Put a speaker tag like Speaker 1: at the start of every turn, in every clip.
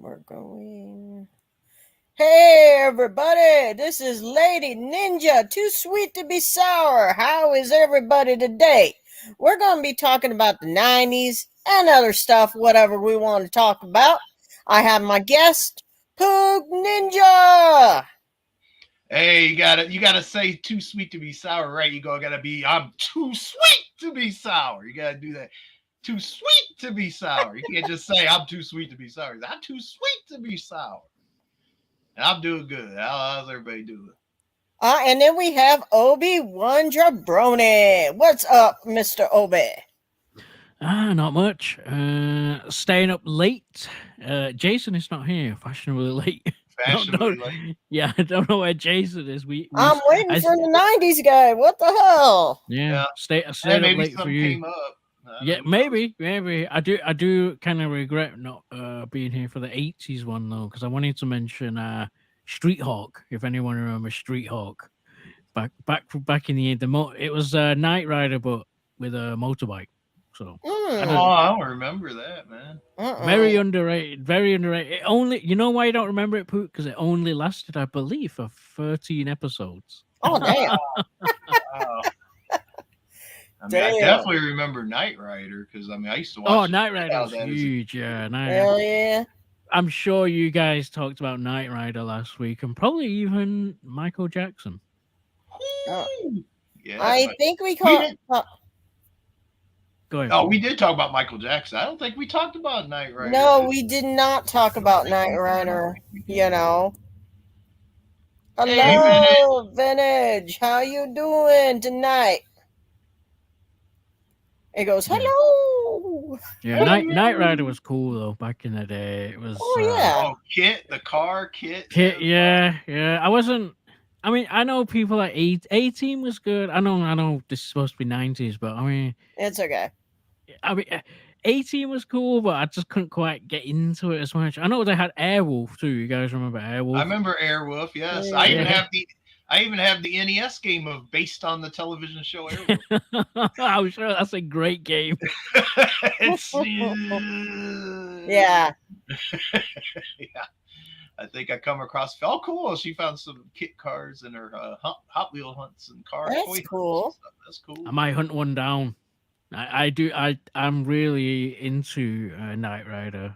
Speaker 1: We're going. Hey, everybody. This is Lady Ninja, too sweet to be sour. How is everybody today? We're going to be talking about the 90s and other stuff, whatever we want to talk about. I have my guest, Poog Ninja.
Speaker 2: Hey, you gotta say too sweet to be sour, right? Gotta be I'm too sweet to be sour. You gotta do that. Too sweet to be sour. You can't just say I'm too sweet to be sour. I'm too sweet to be sour. And I'm doing good. How's everybody doing?
Speaker 1: And then we have Obi-Wan Jabroni. What's up, Mr. Obi?
Speaker 3: Not much. Staying up late. Jason is not here. Fashionably late.
Speaker 2: Fashionably late.
Speaker 3: Yeah, I don't know where Jason is.
Speaker 1: I'm waiting for the 90s guy. What the hell?
Speaker 3: Yeah. Stayed up late for you.
Speaker 2: Came up.
Speaker 3: Yeah, maybe. I do kind of regret not being here for the 80s one though, because I wanted to mention Street Hawk. If anyone remembers Street Hawk, back in the end, it was Knight Rider but with a motorbike. So
Speaker 2: I don't remember that, man.
Speaker 3: Very underrated. Very underrated. It only, you know why you don't remember it, Poot? Because it only lasted, I believe, for 13 episodes.
Speaker 1: Oh damn!
Speaker 2: Wow. I definitely remember Knight Rider because I used to watch.
Speaker 3: Oh, Knight Rider was huge. Yeah,
Speaker 1: Hell yeah!
Speaker 3: I'm sure you guys talked about Knight Rider last week, and probably even Michael Jackson.
Speaker 2: Yeah,
Speaker 1: I think we called.
Speaker 3: Go ahead.
Speaker 2: Oh, we did talk about Michael Jackson. I don't think we talked about Knight Rider.
Speaker 1: No, we did not talk about Knight Rider. You know. Hello, Vintage. How you doing tonight? It goes, hello.
Speaker 3: Yeah, Knight Rider was cool though back in the day. It was.
Speaker 2: Kit, the car, Kit.
Speaker 3: Yeah. I mean, I know people like 18 was good. I know this is supposed to be 90s, but I mean,
Speaker 1: it's okay.
Speaker 3: I mean, 18 was cool, but I just couldn't quite get into it as much. I know they had Airwolf too. You guys remember Airwolf?
Speaker 2: I remember Airwolf. Yes,
Speaker 1: Yeah.
Speaker 2: I even have the NES game based on the television show Airwolf.
Speaker 3: I'm sure that's a great game.
Speaker 1: Yeah.
Speaker 2: Yeah. I think I come across. Oh, cool! She found some kit cars in her Hot Wheel hunts and cars.
Speaker 1: That's cool.
Speaker 2: That's cool.
Speaker 3: I might hunt one down. I'm really into Knight Rider.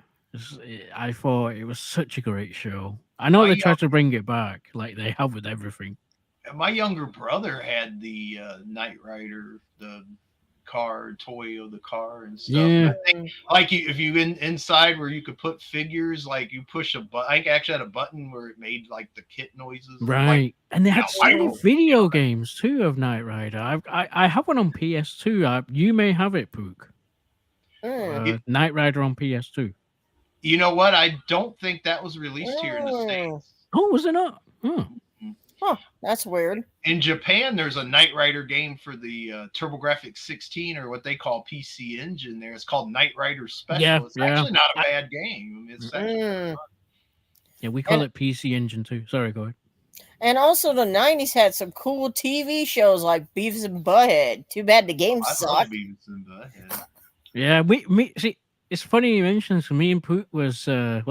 Speaker 3: I thought it was such a great show. I know they tried to bring it back, like they have with everything.
Speaker 2: My younger brother had the Knight Rider, the toy of the car and stuff.
Speaker 3: Yeah.
Speaker 2: Like if you inside where you could put figures, like you push a button. I actually had a button where it made like the kit noises.
Speaker 3: Right. And they had so many video games too of Knight Rider. I have one on PS2. You may have it, Pook. Knight Rider on PS2.
Speaker 2: You know what? I don't think that was released here in the States.
Speaker 3: Oh, was it not?
Speaker 1: Huh, that's weird.
Speaker 2: In Japan, there's a Knight Rider game for the TurboGrafx 16 or what they call PC Engine. There, it's called Knight Rider Special.
Speaker 3: Yeah,
Speaker 2: it's actually not a bad game. It's actually
Speaker 3: yeah, we call it PC Engine too. Sorry, go ahead.
Speaker 1: And also, the 90s had some cool TV shows like Beavis and Butthead. Too bad the game sucked.
Speaker 2: Beavis and Butthead.
Speaker 3: Yeah, see. It's funny you mentioned this. Me and Pook was I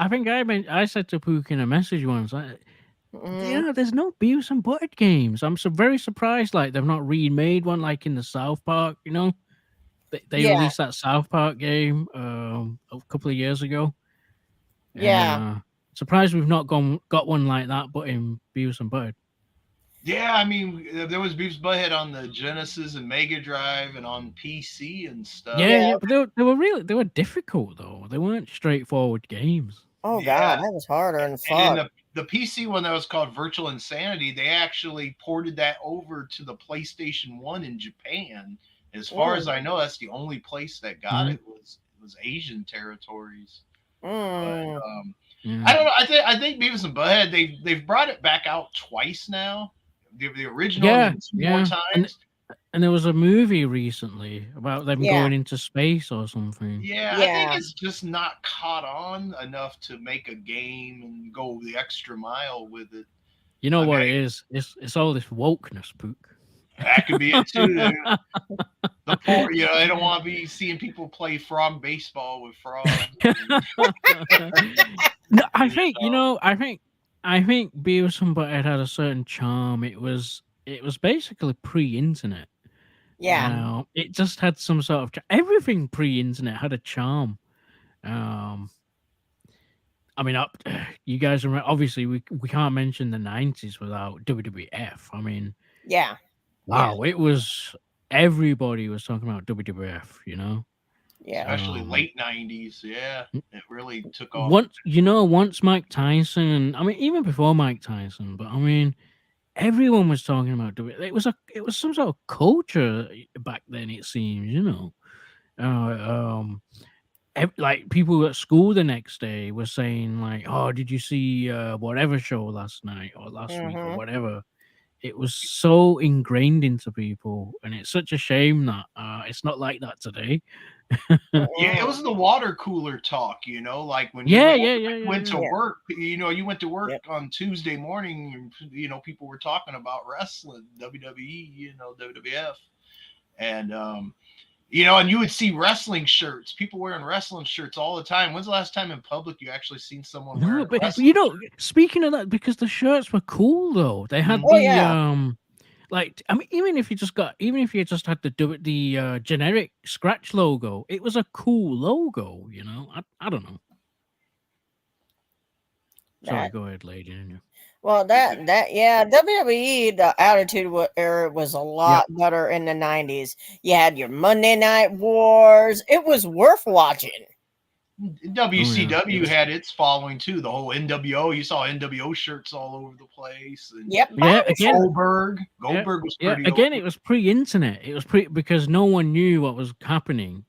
Speaker 3: think I said to Pook in a message once. Yeah, there's no Beavis and Butthead games. I'm very surprised. Like they've not remade one like in the South Park. You know, they released that South Park game a couple of years ago.
Speaker 1: Yeah,
Speaker 3: surprised we've not got one like that, but in Beavis and Butthead.
Speaker 2: Yeah, I mean, there was Beavis and Butthead on the Genesis and Mega Drive and on PC and stuff.
Speaker 3: Yeah, but they were difficult though. They weren't straightforward games.
Speaker 1: Oh God, that was harder and fun.
Speaker 2: And the PC one that was called Virtual Insanity, they actually ported that over to the PlayStation 1 in Japan. As far as I know, that's the only place that got it was Asian territories. But, I don't know. I think Beavis and Butthead they've brought it back out twice now. The original two more times.
Speaker 3: And there was a movie recently about them going into space or something.
Speaker 2: Yeah, I think it's just not caught on enough to make a game and go the extra mile with it.
Speaker 3: You know what it is? It's all this wokeness, Pook.
Speaker 2: That could be it too. The poor, they don't want to be seeing people play frog baseball with frogs.
Speaker 3: I
Speaker 2: And,
Speaker 3: think I think Beavis and Butthead had a certain charm. It was basically pre-internet.
Speaker 1: Yeah.
Speaker 3: It just had some sort of everything pre-internet had a charm. Um, I mean, you guys remember? Obviously, we can't mention the 90s without WWF. I mean,
Speaker 1: Yeah. Yeah.
Speaker 3: wow, it was everybody was talking about WWF.
Speaker 1: Yeah.
Speaker 2: especially
Speaker 3: Um,
Speaker 2: late 90's. Yeah, it really took off.
Speaker 3: once Mike Tyson, I mean, even before Mike Tyson, but I mean, everyone was talking about WWE. It was some sort of culture back then. It seems. Uh, like people at school the next day were saying like, "Oh, did you see whatever show last night or last week or
Speaker 1: Mm-hmm.
Speaker 3: whatever?" It was so ingrained into people, and it's such a shame that it's not like that today.
Speaker 2: Yeah, it
Speaker 1: Mm-hmm.
Speaker 2: was the water cooler talk, like when
Speaker 3: Yeah, yeah, yeah, yeah,
Speaker 2: went to
Speaker 3: yeah.
Speaker 1: Yeah.
Speaker 2: work, you went to work
Speaker 1: Yep.
Speaker 2: on Tuesday morning, and, people were talking about wrestling, WWE, WWF, and and you would see wrestling shirts, people wearing wrestling shirts all the time. When's the last time in public you actually seen someone
Speaker 3: No,
Speaker 2: wearing a
Speaker 3: but
Speaker 2: wrestling
Speaker 3: speaking of that, because the shirts were cool though. They
Speaker 2: shirt?
Speaker 3: had
Speaker 1: Oh
Speaker 3: the
Speaker 1: yeah.
Speaker 3: like, I mean, even if you just had to do it the generic scratch logo, it was a cool logo. I don't know. Sorry,
Speaker 1: That
Speaker 3: go ahead, lady.
Speaker 1: well that yeah, WWE the Era was a
Speaker 3: Yep.
Speaker 1: lot better in the 90s. You had your Monday Night Wars. It was worth watching.
Speaker 3: Oh yeah. It
Speaker 2: WCW
Speaker 3: was.
Speaker 2: had its following too. The whole NWO, you saw NWO shirts all over the place, and
Speaker 1: Yep.
Speaker 3: Yeah. Again.
Speaker 2: Goldberg.
Speaker 3: Yeah.
Speaker 2: Goldberg was
Speaker 3: Yeah.
Speaker 2: pretty over.
Speaker 3: Again, it was pre-internet. It was because no one knew what was happening.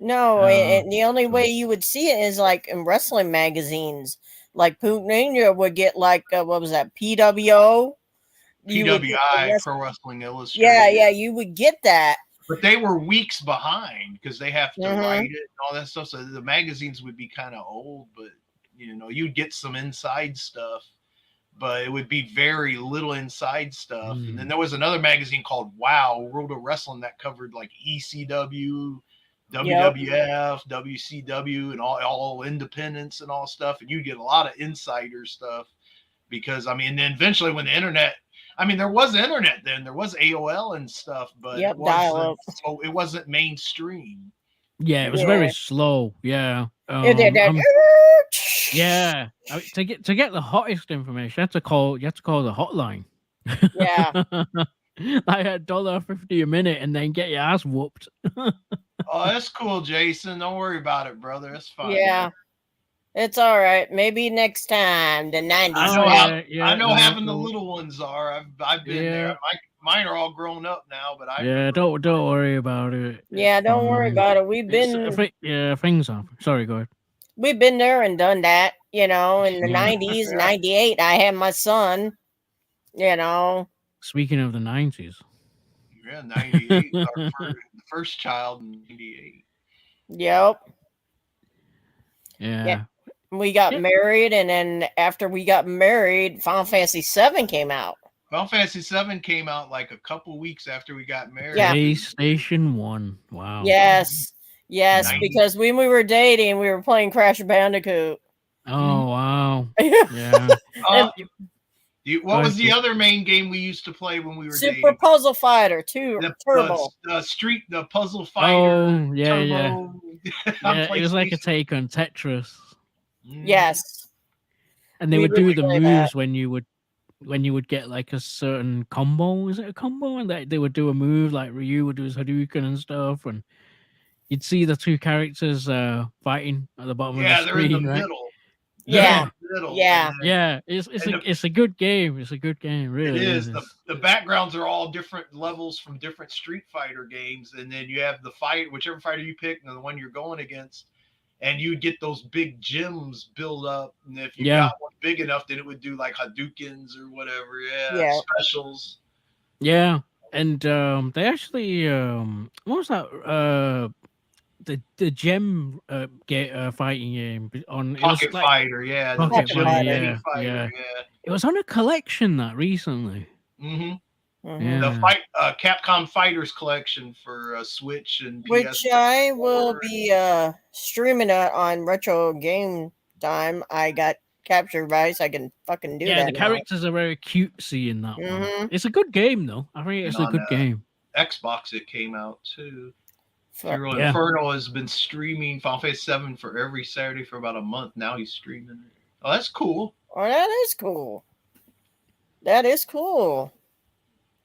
Speaker 1: No,
Speaker 3: Uh.
Speaker 1: and the only way
Speaker 3: So.
Speaker 1: you would see it is like in wrestling magazines. Like Poot Ninja would get like what was that, PWO? You would get the
Speaker 2: PWI,
Speaker 1: rest.
Speaker 2: Pro Wrestling
Speaker 1: Yeah,
Speaker 2: Illustrated.
Speaker 1: yeah, you would get that.
Speaker 2: But they were weeks behind because they have to write
Speaker 1: Mm-hmm.
Speaker 2: it and all that stuff. So the magazines would be kind of old, but you'd get some inside stuff, but it would be very little inside stuff. And then there was another magazine called Wow, World of Wrestling, that covered like ECW,
Speaker 1: Yep.
Speaker 2: WWF, WCW, and all independents and all stuff. And you'd get a lot of insider stuff because, I mean, then eventually when the internet, I mean, there was internet then, there was AOL and stuff, but
Speaker 1: Yep. Dial up.
Speaker 2: it wasn't mainstream.
Speaker 3: Yeah, it was very
Speaker 1: Yeah.
Speaker 3: slow. Yeah.
Speaker 1: It did that.
Speaker 3: Yeah. To get the hottest information, you had to call the hotline.
Speaker 1: Yeah.
Speaker 3: I had $1.50 a minute and then get your ass whooped.
Speaker 2: Oh, that's cool, Jason. Don't worry about it, brother. It's fine,
Speaker 1: Yeah.
Speaker 2: man.
Speaker 1: It's all right. Maybe next time. The 90s.
Speaker 3: Oh yeah,
Speaker 2: I
Speaker 3: yeah,
Speaker 2: know
Speaker 3: no,
Speaker 2: having the
Speaker 3: no,
Speaker 2: little ones are. I've been there.
Speaker 3: yeah,
Speaker 2: Mine are all grown up now, but I
Speaker 3: yeah.
Speaker 2: remember.
Speaker 3: Don't worry about it. It's
Speaker 1: Yeah, don't worry
Speaker 3: fine.
Speaker 1: about it.
Speaker 3: Yeah, things happen. Sorry, go ahead.
Speaker 1: We've been there and done that, in the
Speaker 3: Yeah.
Speaker 1: 90s, 98. I had my son, you know.
Speaker 3: Speaking of the 90s.
Speaker 2: Yeah, 98. The first child in 98.
Speaker 1: Yep. Yeah.
Speaker 3: Yeah.
Speaker 1: We got
Speaker 3: Yeah.
Speaker 1: married, and then after we got married, Final Fantasy VII came out.
Speaker 2: Final Fantasy VII came out like a couple weeks after we got married.
Speaker 1: Yeah.
Speaker 3: PlayStation 1. Wow.
Speaker 1: Yes. Yes,
Speaker 2: 90.
Speaker 1: because when we were dating, we were playing Crash Bandicoot.
Speaker 3: Oh wow. Yeah.
Speaker 2: What was the other main game we used to play when we were
Speaker 1: Super
Speaker 2: dating?
Speaker 1: Puzzle Fighter 2 Turbo.
Speaker 2: The Puzzle Fighter.
Speaker 3: Oh yeah,
Speaker 2: Turbo.
Speaker 3: yeah. It was like a take on Tetris.
Speaker 1: Yes.
Speaker 3: And they
Speaker 1: We
Speaker 3: would do
Speaker 1: really
Speaker 3: the
Speaker 1: play
Speaker 3: moves
Speaker 1: that.
Speaker 3: when you would get like a certain combo. Is it a combo? And they would do a move like Ryu would do his Hadouken and stuff, and you'd see the two characters fighting at the bottom of the
Speaker 2: Yeah, they're in the
Speaker 3: screen, right?
Speaker 2: middle.
Speaker 1: Yeah.
Speaker 2: Middle.
Speaker 1: Yeah.
Speaker 3: Yeah, it's a good game. It's a good game, really.
Speaker 2: It is.
Speaker 3: It's-
Speaker 2: The backgrounds are all different levels from different Street Fighter games, and then you have the fight, whichever fighter you pick, and the one you're going against, and you'd get those big gems build up, and if you got one big enough, then it would do like Hadoukens or whatever. Yeah. Specials.
Speaker 3: Yeah, and they actually what was that? The gem fighting game on
Speaker 2: Pocket Fighter, yeah. The
Speaker 3: Pocket
Speaker 2: Gem
Speaker 3: Fighter,
Speaker 2: Mini
Speaker 3: yeah,
Speaker 2: Fighter,
Speaker 3: It was on a collection that recently.
Speaker 2: Mm-hmm.
Speaker 1: Mhm.
Speaker 2: The Capcom Fighters collection for Switch and PS4.
Speaker 1: Which I will be streaming it on Retro Game Time. I got capture device, I can fucking do
Speaker 3: Yeah,
Speaker 1: that
Speaker 3: the
Speaker 1: now.
Speaker 3: characters are very cutesy in that one.
Speaker 1: Mm-hmm.
Speaker 3: It's a good game, though. I think
Speaker 2: And
Speaker 3: it's a
Speaker 2: on
Speaker 3: good game.
Speaker 2: Xbox, it came out too.
Speaker 1: For,
Speaker 2: Hero
Speaker 3: Yeah.
Speaker 2: Inferno has been streaming Final Fantasy 7 for every Saturday for about a month. Now he's streaming it. Oh, that's cool.
Speaker 1: oh, that is cool. That is cool.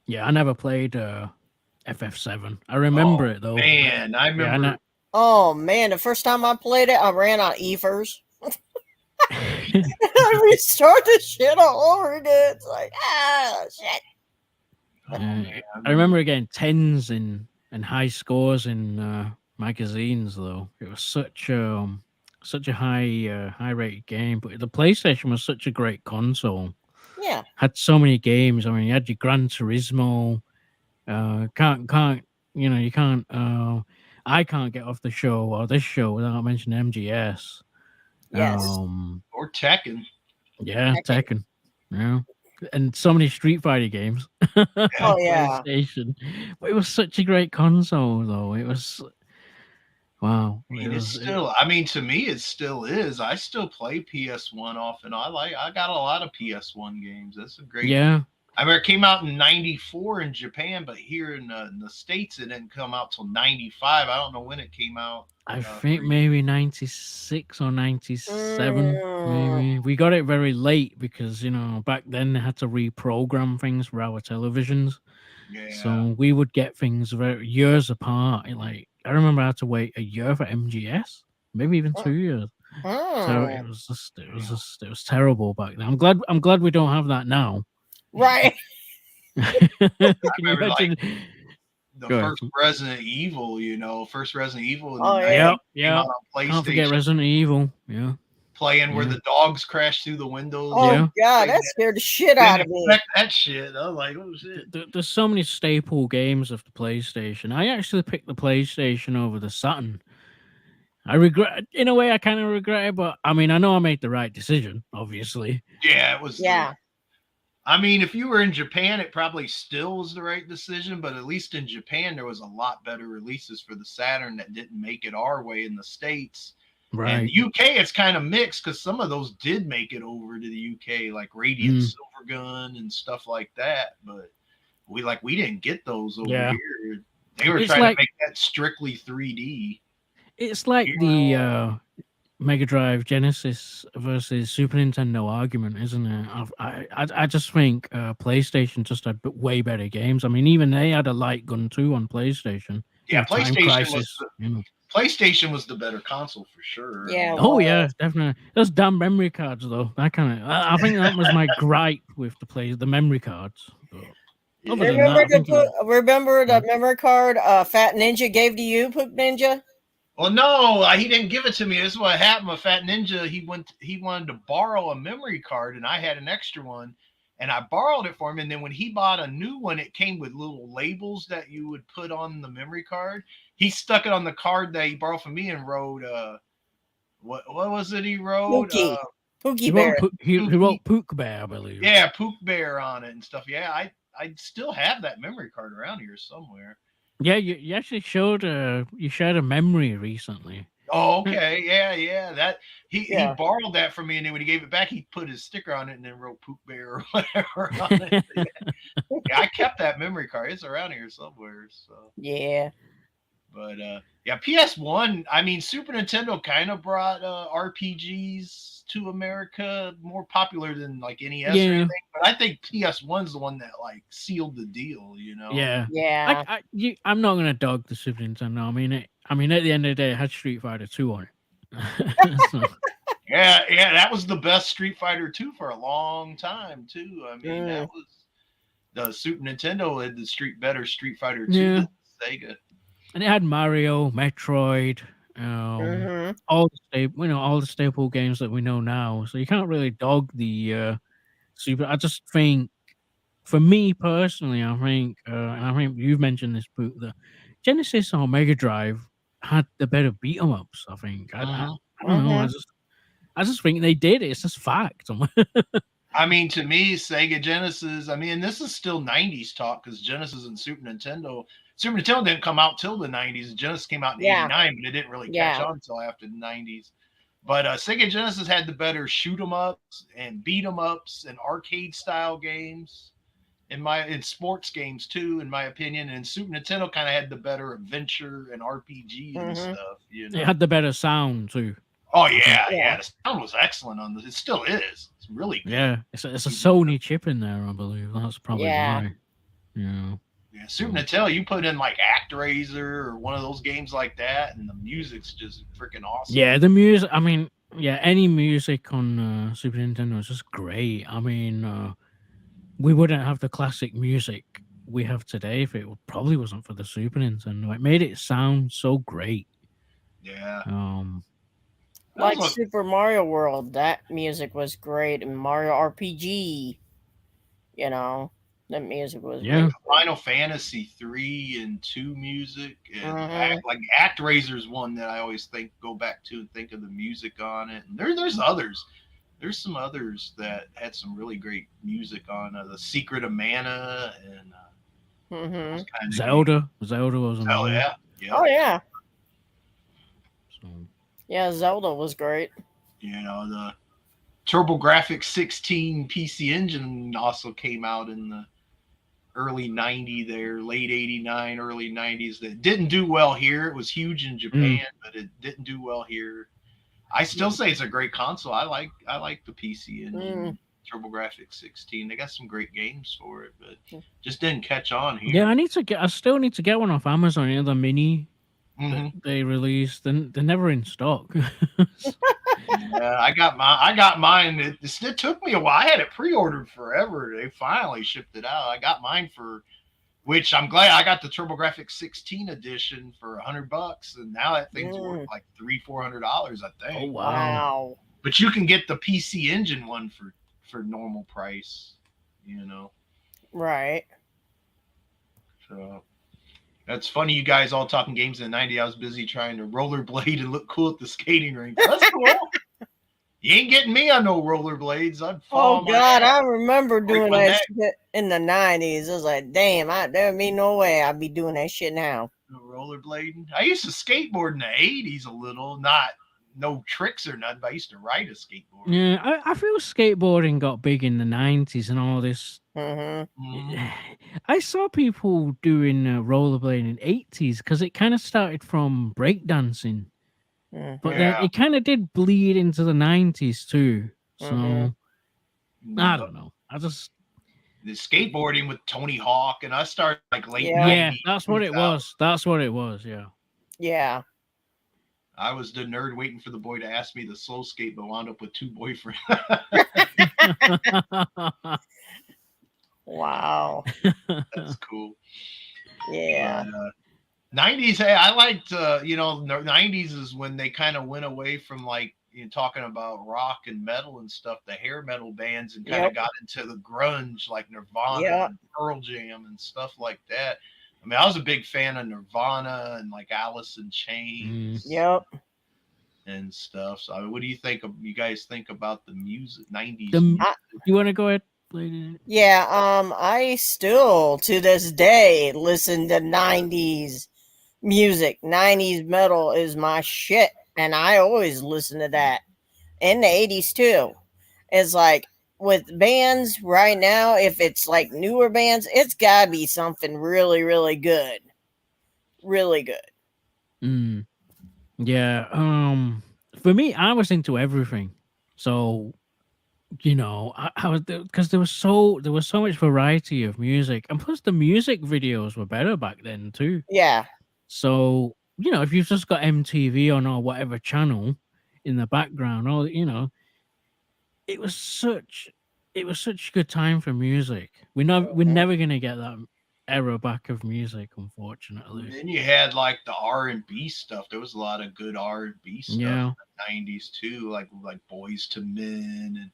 Speaker 3: Yeah, I never played FF7. I remember
Speaker 2: Oh
Speaker 3: it though.
Speaker 2: man, I
Speaker 3: Yeah,
Speaker 2: remember.
Speaker 1: Oh man, the first time I played it, I ran on Evers.
Speaker 3: I
Speaker 1: I restart the shit all over again. It's like, shit.
Speaker 2: Oh, man,
Speaker 3: I remember getting tens and high scores in magazines though. It was such a high rated game. But the PlayStation was such a great console.
Speaker 1: Yeah.
Speaker 3: Had so many games. I mean, you had your Gran Turismo. Can't you can't. I can't get off the show or this show without mentioning MGS.
Speaker 1: Yes.
Speaker 2: Or Tekken.
Speaker 3: Yeah,
Speaker 1: Tekken.
Speaker 3: Tekken. Yeah. And so many Street Fighter games
Speaker 1: Oh,
Speaker 3: on
Speaker 1: yeah.
Speaker 3: PlayStation. But it was such a great console, though. It was wow.
Speaker 2: I mean, it's still. I mean, to me, it still is. I still play PS1 off and on. I got a lot of PS1 games. That's a great.
Speaker 3: Yeah.
Speaker 2: I mean, it came out in '94 in Japan, but here in the States, it didn't come out till '95. I don't know when it came out.
Speaker 3: I think maybe 96 or 97.
Speaker 1: Mm.
Speaker 3: Maybe we got it very late because back then they had to reprogram things for our televisions.
Speaker 2: Yeah.
Speaker 3: So we would get things very years apart. Like I remember I had to wait a year for MGS, maybe even 2 years. So it was terrible back then. I'm glad we don't have that now.
Speaker 1: Right.
Speaker 3: Can you
Speaker 2: remember,
Speaker 3: imagine?
Speaker 2: The
Speaker 3: Go
Speaker 2: first
Speaker 3: ahead.
Speaker 2: Resident Evil, first Resident Evil in the
Speaker 1: Oh,
Speaker 2: 90s
Speaker 1: yeah.
Speaker 2: came out on
Speaker 3: Can't forget
Speaker 2: PlayStation,
Speaker 3: Resident Evil. Yeah.
Speaker 2: playing where
Speaker 3: Yeah.
Speaker 2: the dogs crash through the windows.
Speaker 1: Oh,
Speaker 3: Yeah.
Speaker 1: God, that scared the shit out of me.
Speaker 2: Expect that shit. I was like, oh shit.
Speaker 3: There's so many staple games of the PlayStation. I actually picked the PlayStation over the Saturn. I regret, in a way, I kind of regret it, but I mean, I know I made the right decision, obviously.
Speaker 2: Yeah, it was.
Speaker 1: Yeah.
Speaker 2: I mean, if you were in Japan, it probably still was the right decision, but at least in Japan, there was a lot better releases for the Saturn that didn't make it our way in the States.
Speaker 3: Right.
Speaker 2: And the UK, it's kind of mixed because some of those did make it over to the UK, like Radiant Silvergun and stuff like that. But we didn't get those over here. They were trying to make that strictly 3D.
Speaker 3: It's like the Mega Drive Genesis versus Super Nintendo argument, isn't it? I just think PlayStation just had way better games. I mean, even they had a light gun too on PlayStation.
Speaker 2: Yeah,
Speaker 3: Time Crisis.
Speaker 2: PlayStation was the better console for sure.
Speaker 1: Yeah.
Speaker 3: Oh yeah, definitely. Those damn memory cards though. I think that was my gripe with the memory cards. But other than that,
Speaker 1: remember the memory card Fat Ninja gave to you, Poop Ninja?
Speaker 2: Well, no, he didn't give it to me. This is what happened with Fat Ninja. He wanted to borrow a memory card, and I had an extra one, and I borrowed it for him. And then when he bought a new one, it came with little labels that you would put on the memory card. He stuck it on the card that he borrowed from me and wrote, what was it he wrote?
Speaker 1: Pookie Bear.
Speaker 3: He wrote Pook Bear, I believe.
Speaker 2: Yeah, Pook Bear on it and stuff. Yeah, I still have that memory card around here somewhere.
Speaker 3: Yeah, you actually showed you shared a memory recently.
Speaker 2: Oh, okay. Yeah. That he borrowed that from me, and then when he gave it back, he put his sticker on it and then wrote Poop Bear or whatever on it. Yeah, I kept that memory card. It's around here somewhere. So
Speaker 1: yeah.
Speaker 2: But yeah, PS1. I mean, Super Nintendo kind of brought RPGs to America, more popular than like NES or anything. But I think PS1's the one that like sealed the deal.
Speaker 3: Yeah. I'm not gonna dog the Super Nintendo. I mean, at the end of the day, it had Street Fighter 2 on it.
Speaker 2: So. Yeah, that was the best Street Fighter 2 for a long time too. I mean, that was the Super Nintendo had the better Street Fighter 2 than Sega.
Speaker 3: And it had Mario, Metroid, all the staple games that we know now. So you can't really dog the Super. I just think, for me personally, I think, and I think you've mentioned this, Boot, the Genesis or Mega Drive had the better beat 'em ups. I think. I don't know. I just think they did. It's just fact.
Speaker 2: I mean, to me, Sega Genesis. I mean, this is still '90s talk because Genesis and Super Nintendo didn't come out till the '90s. Genesis came out in '89, but it didn't really catch on until after the '90s. But Sega Genesis had the better shoot 'em ups and beat 'em ups and arcade style games. In sports games too, in my opinion, and Super Nintendo kind of had the better adventure and RPG and
Speaker 1: Mm-hmm.
Speaker 2: stuff,
Speaker 3: It had the better sound too.
Speaker 2: Oh
Speaker 3: I think.
Speaker 2: yeah, the sound was excellent on this. It still is. It's really good.
Speaker 3: Yeah, it's a Sony chip in there, I believe. That's probably
Speaker 1: Yeah.
Speaker 3: why. Yeah.
Speaker 2: Yeah, Super Nintendo, you put in like ActRaiser or one of those games like that, and the music's just freaking awesome.
Speaker 3: Yeah, the music. I mean, yeah, any music on Super Nintendo is just great. I mean, we wouldn't have the classic music we have today if it probably wasn't for the Super Nintendo. It made it sound so great.
Speaker 2: Yeah.
Speaker 1: Like
Speaker 2: What,
Speaker 1: Super Mario World, that music was great, and Mario RPG. You know, that music was
Speaker 3: Yeah.
Speaker 1: really
Speaker 2: Final Fantasy 3 and 2 music, and
Speaker 1: Mhm.
Speaker 2: like ActRaiser's one that I always go back to and think of the music on it. And there's others. There's some others that had some really great music on the Secret of Mana and those kind of
Speaker 3: Zelda. Zelda was
Speaker 2: games.
Speaker 3: another.
Speaker 2: Oh yeah,
Speaker 1: Oh yeah,
Speaker 3: So,
Speaker 1: yeah. Zelda was great.
Speaker 2: you know the TurboGrafx 16 PC Engine also came out in the early 90 there, late 89, early 90s. That didn't do well here. It was huge in Japan, but it didn't do well here. I still say it's a great console. I like the PC Engine. TurboGrafx 16. They got some great games for it, but just didn't catch on here.
Speaker 3: yeah, I still need to get one off Amazon. You know, the mini that they released. They're never in stock.
Speaker 2: Yeah, I got mine. It took me a while. I had it pre-ordered forever. They finally shipped it out. I got mine for, which I'm glad I got the TurboGrafx 16 edition for $100, and now that thing's worth like $300-400, I think.
Speaker 3: Oh wow!
Speaker 2: But you can get the PC Engine one for normal price, you know.
Speaker 1: Right.
Speaker 2: So that's funny. You guys all talking games in the '90s. I was busy trying to rollerblade and look cool at the skating rink. That's cool. You ain't getting me on no rollerblades. I'd fall.
Speaker 1: Oh God, I remember doing
Speaker 2: my
Speaker 1: that
Speaker 2: neck.
Speaker 1: shit in the '90s. I was like, damn, there'd be no way I'd be doing that shit now.
Speaker 2: Rollerblading. I used to skateboard in the '80s a little, not no tricks or nothing, but I used to ride a skateboard.
Speaker 3: Yeah, I feel skateboarding got big in the '90s and all this. I saw people doing rollerblading in '80s because it kind of started from breakdancing. But then it kind of did bleed into the '90s too. So I don't know. I just
Speaker 2: the skateboarding with Tony Hawk, and I started like late.
Speaker 3: Yeah, that's what it was. That's what it was. Yeah.
Speaker 1: Yeah.
Speaker 2: I was the nerd waiting for the boy to ask me to slow skate, but wound up with 2 boyfriends.
Speaker 1: Wow.
Speaker 2: That's cool.
Speaker 1: Yeah.
Speaker 2: But, 90s, hey, I liked, 90s is when they kind of went away from like talking about rock and metal and stuff, the hair metal bands, and kind of got into the grunge like Nirvana and Pearl Jam and stuff like that. I mean, I was a big fan of Nirvana and like Alice in Chains.
Speaker 1: Yep.
Speaker 2: And stuff. So, what do you think? You guys think about the music, 90s?
Speaker 3: You want to go ahead?
Speaker 1: Yeah. I still to this day listen to '90s music. '90s metal is my shit, and I always listen to that. In the '80s too. It's like with bands right now, if it's like newer bands, it's gotta be something really, really good. Really good.
Speaker 3: Yeah. For me, I was into everything. So, I was because there was so much variety of music, and plus the music videos were better back then too.
Speaker 1: Yeah.
Speaker 3: So, if you've just got MTV on or whatever channel in the background, or it was such a good time for music. We're never gonna get that era back of music, unfortunately.
Speaker 2: And then you had like the R&B stuff. There was a lot of good R&B stuff in the '90s too, like Boys to Men and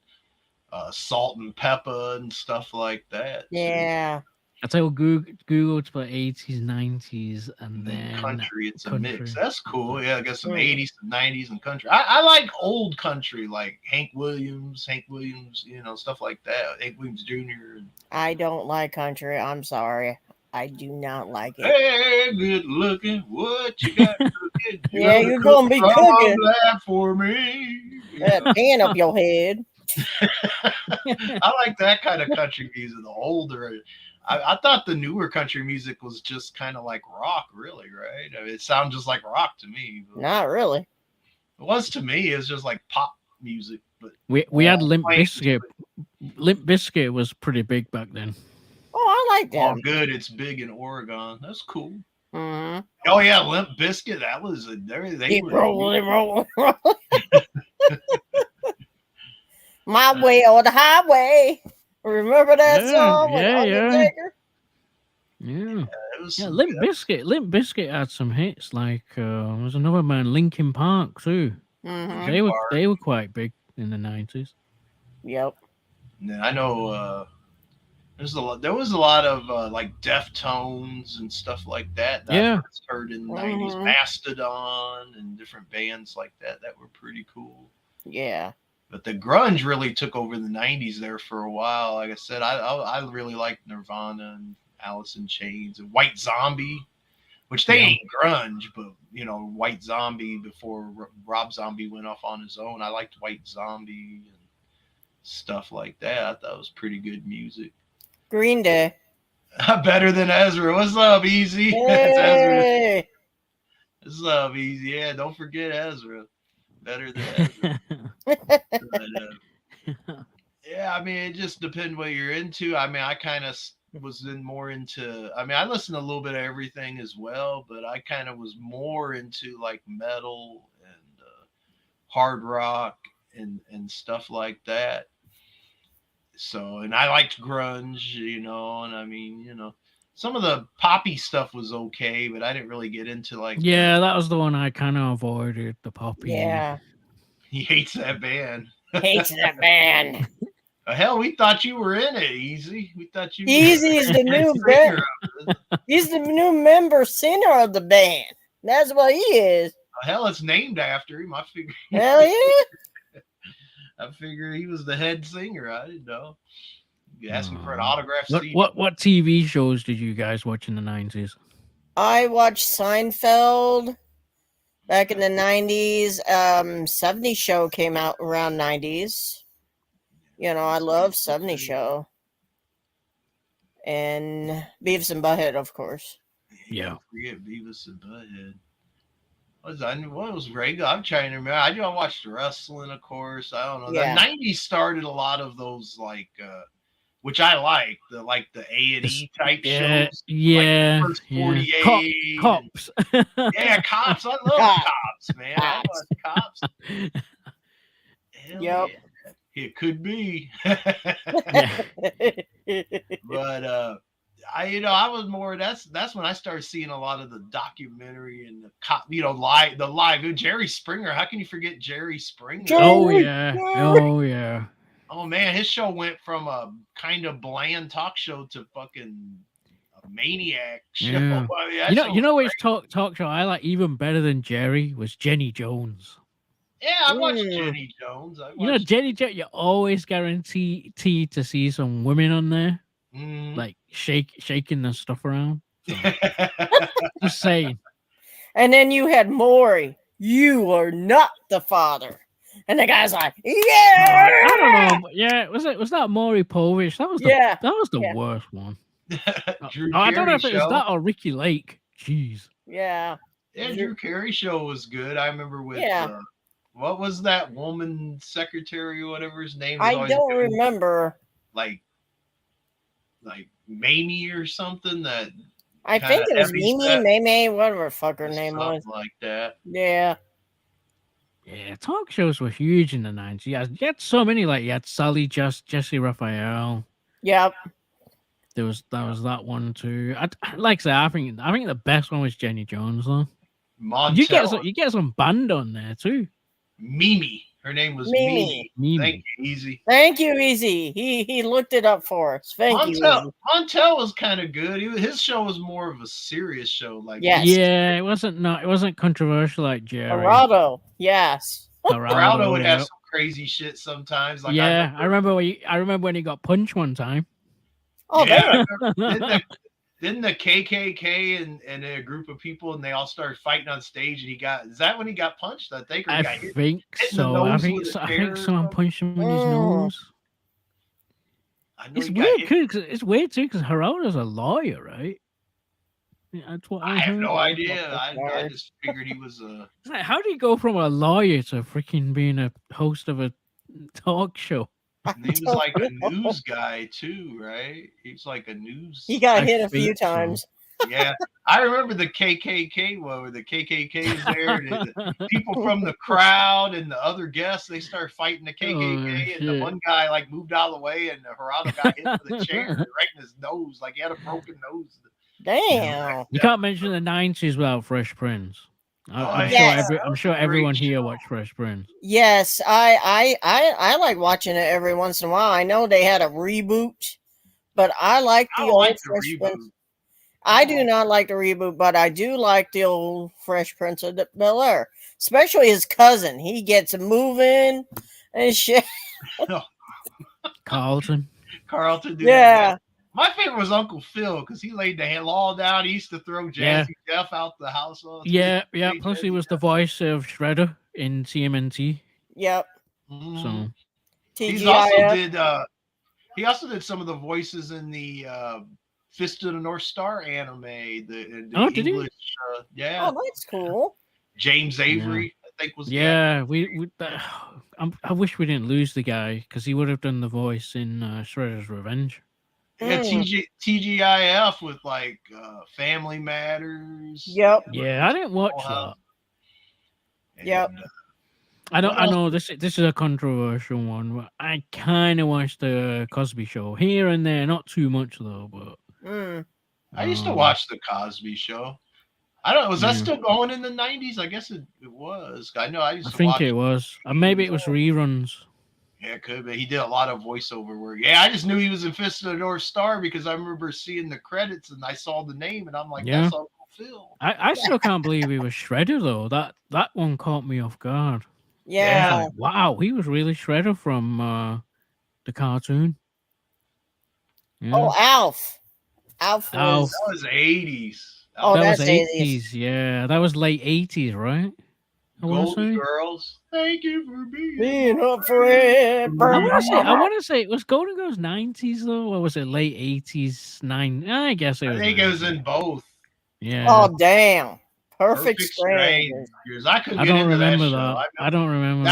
Speaker 2: Salt and Pepper and stuff like that.
Speaker 1: Yeah.
Speaker 3: I tell Google to put '80s, '90s, and then
Speaker 2: country. It's a mix. That's cool. Yeah, I got some '80s and '90s and country. I like old country, like Hank Williams, stuff like that. Hank Williams Jr.
Speaker 1: I don't like country. I'm sorry. I do not like it.
Speaker 2: Hey, good looking. What you got cooking?
Speaker 1: Yeah, you're gonna be cooking.
Speaker 2: That for me.
Speaker 1: That pan up your head.
Speaker 2: I like that kind of country music. The older, I thought the newer country music was just kind of like rock, really, right? I mean, it sounds just like rock to me.
Speaker 1: Not really.
Speaker 2: It was to me. It was just like pop music. But
Speaker 3: We had Limp
Speaker 2: plain-
Speaker 3: Bizkit. Limp Bizkit was pretty big back then.
Speaker 1: Oh, I like
Speaker 2: Oh,
Speaker 1: them.
Speaker 2: good. It's big in Oregon. That's cool.
Speaker 1: Mm-hmm.
Speaker 2: Oh yeah, Limp Bizkit. That was they
Speaker 1: Keep
Speaker 2: were
Speaker 1: rolling, rolling, rolling. My way or the highway. Remember that
Speaker 3: Yeah,
Speaker 1: song with
Speaker 3: yeah, yeah.
Speaker 1: Undertaker?
Speaker 3: Yeah.
Speaker 2: It was
Speaker 3: Yeah,
Speaker 2: some
Speaker 3: Limp
Speaker 2: good-
Speaker 3: Bizkit. Limp Bizkit had some hits. Like there's another man, Linkin Park too.
Speaker 1: Mm-hmm.
Speaker 3: They were quite big in the 90s.
Speaker 1: Yep.
Speaker 2: Yeah, I know. There was a lot of like Deftones and stuff like that.
Speaker 3: Yeah.
Speaker 2: I first heard in the '90s,
Speaker 1: Mhm.
Speaker 2: Mastodon and different bands like that were pretty cool.
Speaker 1: Yeah.
Speaker 2: But the grunge really took over the '90s there for a while. Like I said, I really liked Nirvana and Alice in Chains and White Zombie, which they
Speaker 3: Yeah.
Speaker 2: ain't grunge, but White Zombie before Rob Zombie went off on his own. I liked White Zombie and stuff like that. I thought it was pretty good music.
Speaker 1: Green Day.
Speaker 2: Better than Ezra. What's up, Easy? That's Ezra.
Speaker 1: Hey.
Speaker 2: What's up, Easy? Yeah, don't forget Ezra. Better than Ezra. But, yeah, I mean, it just depends what you're into. I mean, I kind of was more into. I mean, I listened to a little bit of everything as well, but I kind of was more into like metal and hard rock and stuff like that. So, and I liked grunge, and I mean, some of the poppy stuff was okay, but I didn't really get into like.
Speaker 3: Yeah, that was the one I kind of avoided. The poppy.
Speaker 1: Yeah.
Speaker 2: He hates that band.
Speaker 1: Hates that band.
Speaker 2: Hell, we thought you were in it, Easy. We thought you.
Speaker 1: Easy is the new
Speaker 2: singer
Speaker 1: band. He's the new member singer of the band. That's what he is.
Speaker 2: Hell, it's named after him. I figured.
Speaker 1: Hell yeah.
Speaker 2: I figured he was the head singer. I didn't know. You asked me for an autograph
Speaker 3: What,
Speaker 2: CD.
Speaker 3: what TV shows did you guys watch in the 90s?
Speaker 1: I watched Seinfeld back in the 90s. 70s show came out around 90s. I love 70s show. And Beavis and Butthead, of course.
Speaker 3: Yeah.
Speaker 2: Don't forget Beavis and Butthead. What was regular? I'm trying to remember. I watched wrestling, of course. I don't know.
Speaker 1: Yeah.
Speaker 2: The '90s started a lot of those which I like the A&E type shows.
Speaker 3: Yeah.
Speaker 2: Like First 48.
Speaker 3: Cops.
Speaker 2: Yeah, Cops. I love Cops, man. I watch Cops. Hell
Speaker 1: Yep.
Speaker 2: yeah. It could be.
Speaker 3: Yeah.
Speaker 2: But I was more. That's when I started seeing a lot of the documentary and the cop, live. Jerry Springer. How can you forget Jerry Springer?
Speaker 3: Oh yeah. Oh yeah.
Speaker 2: Oh man, his show went from a kind of bland talk show to fucking a maniac show.
Speaker 3: Yeah.
Speaker 2: I mean,
Speaker 3: You know which talk show I like even better than Jerry was Jenny Jones.
Speaker 2: Yeah, I watched Jenny Jones.
Speaker 3: Jenny Jones, you always guarantee to see some women on there, like shaking the stuff around. So, just saying.
Speaker 1: And then you had Maury. You are not the father. And the guy's like, yeah.
Speaker 3: I don't know. Yeah, was that Maury Povich? That was the worst one. I don't know if it was that or Ricky Lake. Jeez.
Speaker 1: Yeah.
Speaker 2: Yeah, Drew Carey show was good. I remember with what was that woman secretary or whatever his name was?
Speaker 1: I don't remember.
Speaker 2: Like Mamie or something that.
Speaker 1: I think it was Mimi, whatever fuck her name was.
Speaker 2: Like that.
Speaker 1: Yeah.
Speaker 3: Yeah, talk shows were huge in the 90s. You had so many, you had Sally, Jesse Raphael.
Speaker 1: Yep.
Speaker 3: That was that one too. Like I say, I think the best one was Jenny Jones though.
Speaker 2: Montel.
Speaker 3: You get some band on there too.
Speaker 2: Mimi. Her name was Mimi. Thank you, Easy.
Speaker 1: Thank you, Easy. He looked it up for us. Thank you.
Speaker 2: Montel was kind of good. His show was more of a serious show.
Speaker 3: Yeah, it wasn't controversial like Jerry.
Speaker 1: Geraldo, yes.
Speaker 2: Geraldo would have some crazy shit sometimes.
Speaker 3: I remember when he got punched one time.
Speaker 1: Oh,
Speaker 2: yeah. didn't the KKK and a group of people and they all started fighting on stage and is that when he got punched? I think, or he
Speaker 3: I
Speaker 2: got
Speaker 3: think
Speaker 2: hit in the
Speaker 3: so.
Speaker 2: nose with a
Speaker 3: I
Speaker 2: chair
Speaker 3: think
Speaker 2: or
Speaker 3: someone
Speaker 2: something?
Speaker 3: punched him in his
Speaker 1: Mm.
Speaker 3: nose.
Speaker 2: I know
Speaker 3: It's
Speaker 2: he got
Speaker 3: weird
Speaker 2: hit.
Speaker 3: too. It's weird too because Geraldo's a lawyer, right? Yeah, that's what I
Speaker 2: I have
Speaker 3: heard.
Speaker 2: no idea.
Speaker 1: Oh,
Speaker 2: I
Speaker 1: sorry.
Speaker 2: just figured he was a.
Speaker 3: It's like, how do you go from a lawyer to freaking being a host of a talk show?
Speaker 1: I
Speaker 2: And he was
Speaker 1: don't
Speaker 2: like a
Speaker 1: know.
Speaker 2: news guy too, right? He was like a
Speaker 1: He
Speaker 2: news.
Speaker 1: got
Speaker 3: I
Speaker 1: hit a few
Speaker 3: think so.
Speaker 1: times.
Speaker 2: Yeah, I remember the KKK one where the KKK is there. And the people from the crowd and the other guests they started fighting the KKK,
Speaker 3: Oh,
Speaker 2: and the
Speaker 3: shit.
Speaker 2: one guy like moved out of the way, and Geraldo got hit with a chair right in his nose, like he had a broken nose.
Speaker 1: Damn.
Speaker 3: You can't mention the 90s without Fresh Prince.
Speaker 2: Oh,
Speaker 3: I'm
Speaker 1: yeah,
Speaker 3: sure
Speaker 1: that
Speaker 3: I'm
Speaker 2: was
Speaker 3: sure
Speaker 2: a great
Speaker 3: everyone here
Speaker 2: show.
Speaker 3: watched Fresh Prince.
Speaker 1: Yes, I like watching it every once in a while. I know they had a reboot, but I like
Speaker 2: I
Speaker 1: the
Speaker 2: don't
Speaker 1: old
Speaker 2: like the
Speaker 1: Fresh Prince.
Speaker 2: reboot.
Speaker 1: I do not like the reboot, but I do like the old Fresh Prince of Bel Air, especially his cousin. He gets moving and shit.
Speaker 3: Carlton.
Speaker 2: Carlton did.
Speaker 1: Yeah,
Speaker 2: My favorite was Uncle Phil because he laid the law down. He used to throw Jazzy Jeff out the house all the time.
Speaker 3: Yeah. Plus, he was the voice of Shredder in TMNT.
Speaker 1: yep.
Speaker 3: So
Speaker 2: He's also
Speaker 1: TGIF.
Speaker 2: did. He also did some of the voices in the Fist of the North Star anime. The
Speaker 3: Oh, did he?
Speaker 2: English. Yeah,
Speaker 1: Oh, that's cool.
Speaker 2: James Avery, I think was.
Speaker 3: yeah, I wish we didn't lose the guy because he would have done the voice in Shredder's Revenge.
Speaker 2: Yeah,
Speaker 1: Mm.
Speaker 2: TGIF with like Family Matters.
Speaker 1: Yep.
Speaker 3: Yeah, I didn't watch
Speaker 2: Full
Speaker 3: that.
Speaker 2: House, and,
Speaker 1: Yep.
Speaker 3: I
Speaker 2: what
Speaker 3: know
Speaker 2: else?
Speaker 3: this is a controversial one, but I kind of watched the Cosby Show here and there, not too much though. But
Speaker 1: Mm.
Speaker 2: I used to watch the Cosby Show. I don't know. Was that
Speaker 3: Yeah.
Speaker 2: still going in the 90s? I guess it was. I know I used
Speaker 3: I
Speaker 2: to
Speaker 3: think
Speaker 2: watch.
Speaker 3: it was. Maybe it was reruns.
Speaker 2: Yeah, it could be. He did a lot of voiceover work. Yeah, I just knew he was in Fist of the North Star because I remember seeing the credits and I saw the name and I'm like,
Speaker 3: Yeah.
Speaker 2: that's Uncle Phil.
Speaker 3: I still can't believe he was Shredder though. That one caught me off guard. I
Speaker 1: Yeah.
Speaker 3: was like, wow, he was really Shredder from the cartoon. Yeah.
Speaker 1: Oh, Alf. Alf was.
Speaker 2: That was 80s.
Speaker 1: Oh,
Speaker 3: that was
Speaker 1: that's 80s.
Speaker 3: 80s. Yeah, that was late 80s, right? I want to
Speaker 2: Golden
Speaker 3: say.
Speaker 2: Girls. Thank you for being.
Speaker 1: Being up for it.
Speaker 3: I want to say it was Golden Girls 90s though, or was it late 80s? I guess it was.
Speaker 2: I think it was
Speaker 3: 90s.
Speaker 2: in both.
Speaker 3: Yeah.
Speaker 1: Oh, damn. Perfect Strangers.
Speaker 2: Strangers. I couldn't
Speaker 3: I
Speaker 2: get
Speaker 3: don't
Speaker 2: into
Speaker 3: remember
Speaker 2: that show.
Speaker 3: that. I don't remember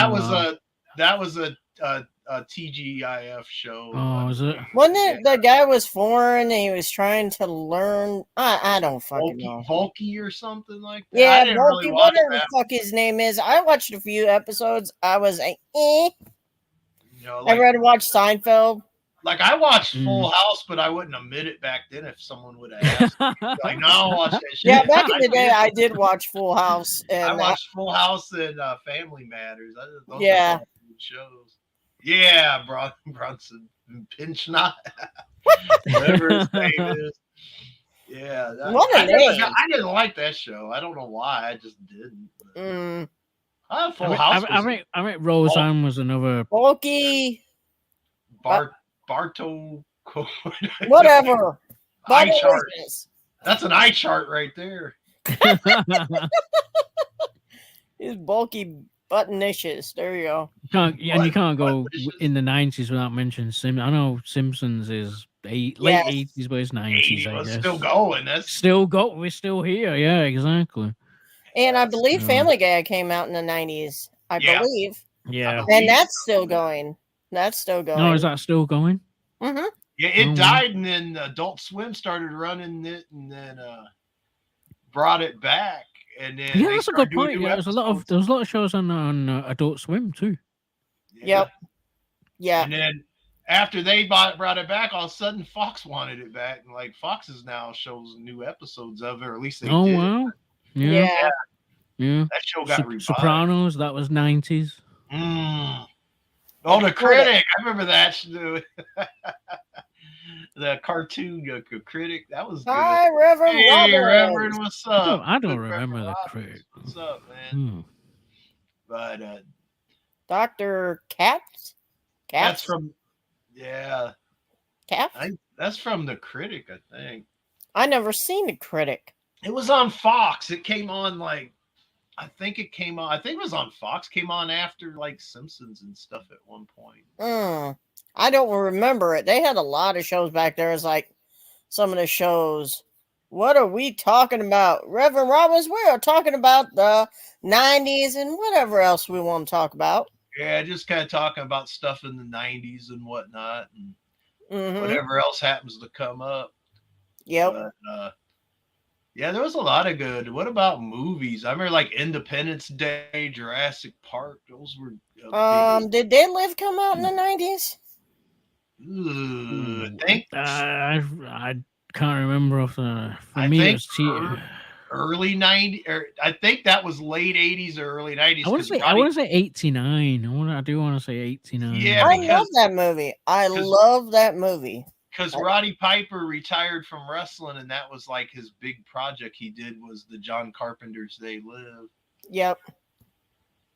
Speaker 2: That was a TGIF show.
Speaker 3: Oh, is it?
Speaker 1: Wasn't it the guy was foreign and he was trying to learn? I don't fucking know.
Speaker 2: Volky or something like that.
Speaker 1: Yeah,
Speaker 2: I didn't
Speaker 1: Volky,
Speaker 2: really watch
Speaker 1: whatever
Speaker 2: that.
Speaker 1: the fuck his name is. I watched a few episodes. I was like, eh.
Speaker 2: You know,
Speaker 1: I
Speaker 2: like,
Speaker 1: read watched Seinfeld.
Speaker 2: like I watched Full House, but I wouldn't admit it back then if someone would have asked. Like, no, I watched that shit.
Speaker 1: Yeah, back in the day, I did watch Full House. And
Speaker 2: I watched Full House and Family Matters. Those
Speaker 1: Yeah.
Speaker 2: are good shows. Yeah, Bronson Pinchot, whatever his name is. Yeah,
Speaker 1: What a name.
Speaker 2: I didn't like that show. I don't know why. I just didn't. Full House.
Speaker 3: I think Roseanne was another.
Speaker 1: Bulky.
Speaker 2: Barto.
Speaker 1: Whatever.
Speaker 2: Eye chart.
Speaker 1: Business.
Speaker 2: That's an eye chart right there.
Speaker 1: His bulky buttonishes. There you go.
Speaker 3: You can't go in the 90s without mentioning Simpsons. I know Simpsons is late 80s, but it's 90s. I guess
Speaker 2: still going.
Speaker 3: We're still here. Yeah, exactly.
Speaker 1: And I believe Family Guy came out in the 90s. I believe.
Speaker 3: Yeah.
Speaker 1: And that's still going. That's still going.
Speaker 3: No, is that still going?
Speaker 1: Mm-hmm.
Speaker 2: Yeah, it died, and then Adult Swim started running it, and then brought it back, and then
Speaker 3: that's a good point. Yeah, there was a lot of shows on Adult Swim too.
Speaker 1: Yep. Yeah.
Speaker 2: And then after they brought it back, all of a sudden Fox wanted it back, and like Fox is now shows new episodes of it, or at least they did.
Speaker 3: Oh wow. Yeah.
Speaker 2: That show got revived.
Speaker 3: Sopranos. That was 90s.
Speaker 2: Oh, the Critic. I remember that. The cartoon Critic. That was good.
Speaker 1: Hi, Reverend
Speaker 2: Hey,
Speaker 1: Roberts.
Speaker 2: Reverend, what's up?
Speaker 3: I don't remember the Critic.
Speaker 2: What's up, man? But
Speaker 1: Dr. Katz?
Speaker 2: That's from Katz? That's from the Critic, I think.
Speaker 1: I never seen The Critic.
Speaker 2: It was on Fox. It came on like I think it came on. I think it was on Fox. Came on after like Simpsons and stuff at one point.
Speaker 1: I don't remember it. They had a lot of shows back there. It's like some of the shows. What are we talking about? Reverend Robbins, we are talking about the 90s and whatever else we want to talk about.
Speaker 2: Yeah, just kind of talking about stuff in the 90s and whatnot, and
Speaker 1: Mm-hmm.
Speaker 2: whatever else happens to come up.
Speaker 1: Yep.
Speaker 2: But yeah, there was a lot of good. What about movies? I remember like Independence Day, Jurassic Park. Those were
Speaker 1: Did They Live come out in the 90s?
Speaker 2: I think
Speaker 3: I can't remember off the. For
Speaker 2: I
Speaker 3: me,
Speaker 2: think
Speaker 3: it was
Speaker 2: early 90s, or I think that was late 80s or early 90s.
Speaker 3: I want to say 89. I do want to say 89.
Speaker 2: Yeah,
Speaker 1: I love that movie. I love that movie.
Speaker 2: Because Roddy Piper retired from wrestling, and that was like his big project he did was the John Carpenter's They Live.
Speaker 1: Yep.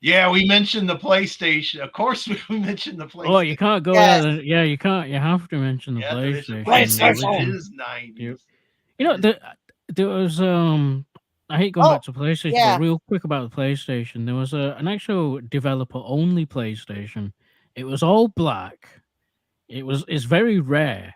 Speaker 2: Yeah, we mentioned the PlayStation. Of course, we mentioned the PlayStation.
Speaker 3: Oh, you can't go out. Yeah, you can't. You have to mention the PlayStation.
Speaker 2: PlayStation is 90s.
Speaker 3: Yep. You know, there was I hate going back to PlayStation, but real quick about the PlayStation. There was an actual developer only PlayStation. It was all black. It's very rare.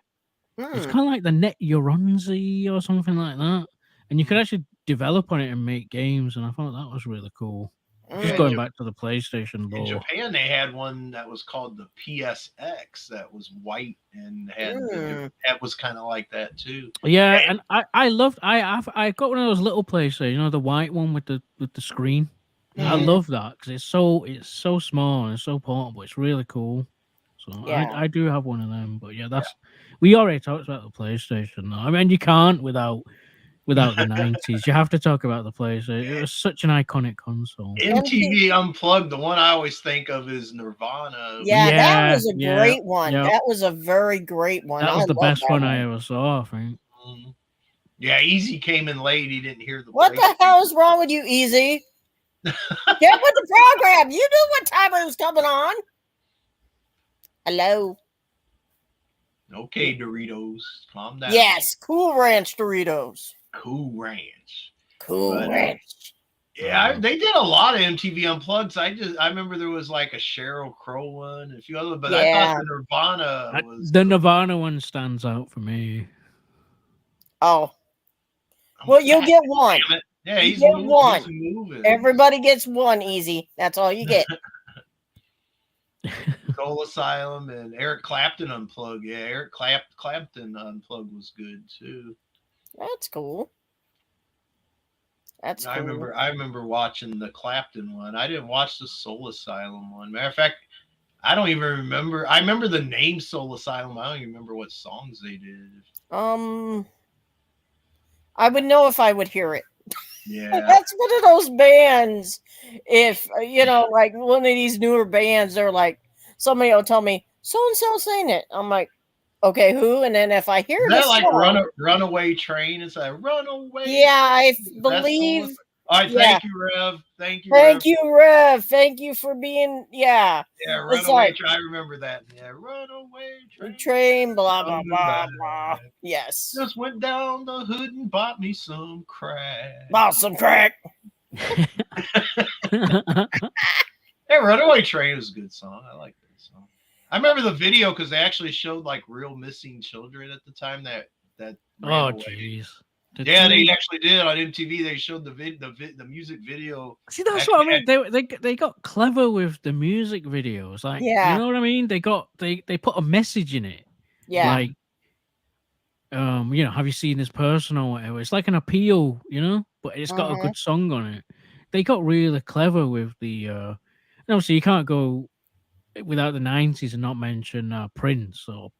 Speaker 3: It's kind of like the Net Euronzi or something like that, and you could actually develop on it and make games. And I thought that was really cool. Just going back to the PlayStation lore.
Speaker 2: In Japan, they had one that was called the PSX that was white and had that was kind of like that too.
Speaker 3: Yeah, and I loved I got one of those little PlayStation, you know, the white one with the screen. I love that because it's so small and it's so portable. It's really cool. So I do have one of them. But yeah, we already talked about the PlayStation though. I mean, you can't without the 90s. You have to talk about the PlayStation. It was such an iconic console.
Speaker 2: MTV Unplugged, the one I always think of is Nirvana.
Speaker 1: Yeah, that was a great one. That was a very great one.
Speaker 3: That was the best one I ever saw, I think.
Speaker 2: Yeah, Easy came in late. He didn't hear the
Speaker 1: What the hell is wrong with you, Easy? Get with the program. You knew what time it was coming on. Hello.
Speaker 2: Okay, Doritos. Calm down.
Speaker 1: Yes, Cool Ranch Doritos.
Speaker 2: Cool Ranch.
Speaker 1: Cool Ranch.
Speaker 2: Yeah, they did a lot of MTV Unplugged. I remember there was like a Sheryl Crow one, and a few other, but I thought the Nirvana was
Speaker 3: the Nirvana one stands out for me.
Speaker 1: Oh. Well, you'll get one.
Speaker 2: Yeah,
Speaker 1: you get one. Everybody gets one, Easy. That's all you get.
Speaker 2: Soul Asylum and Eric Clapton Unplugged. Yeah, Eric Clapton Unplugged was good too.
Speaker 1: That's cool. That's cool.
Speaker 2: I remember watching the Clapton one. I didn't watch the Soul Asylum one. Matter of fact, I don't even remember. I remember the name Soul Asylum. I don't even remember what songs they did.
Speaker 1: I would know if I would hear it.
Speaker 2: Yeah.
Speaker 1: That's one of those bands. If, like one of these newer bands, they're like, somebody will tell me, so-and-so saying it. I'm like, okay, who? And then if I hear it,
Speaker 2: like Runaway Train? It's a Runaway.
Speaker 1: Yeah, I believe.
Speaker 2: All right, thank you, Rev.
Speaker 1: Thank you, Rev. Thank you for being,
Speaker 2: Yeah, Runaway Train. I remember that. Yeah, Runaway
Speaker 1: Train, blah, blah, blah, blah. Yes.
Speaker 2: Just went down the hood and bought me some crack.
Speaker 1: Bought some crack.
Speaker 2: Hey, Runaway Train is a good song. I like that song. I remember the video because they actually showed like real missing children at the time that
Speaker 3: oh jeez.
Speaker 2: Yeah, they actually did on MTV. They showed the music video.
Speaker 3: See, that's what I mean. They got clever with the music videos. Like, you know what I mean? They put a message in it.
Speaker 1: Yeah.
Speaker 3: Like, have you seen this person or whatever? It's like an appeal, but it's got a good song on it. They got really clever with the. Obviously, you can't go without the 90s and not mention Prince or.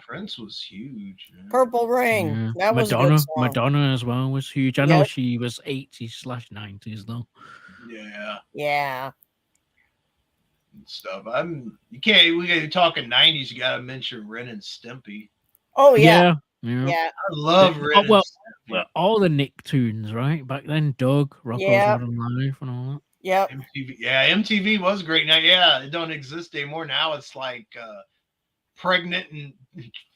Speaker 2: Prince was huge. Yeah.
Speaker 1: Purple Rain.
Speaker 3: Yeah.
Speaker 1: That was
Speaker 3: Madonna as well was huge. I know she was 80s/90s though.
Speaker 2: Yeah.
Speaker 1: Yeah.
Speaker 2: And stuff. We gotta talking 90s, you gotta mention Ren and Stimpy.
Speaker 1: Oh yeah.
Speaker 2: I love Ren and Stimpy.
Speaker 3: All the Nicktoons, right? Back then, Doug, Rocko's Modern Life and all that.
Speaker 1: Yep.
Speaker 2: MTV was great. Now, it don't exist anymore. Now it's like pregnant and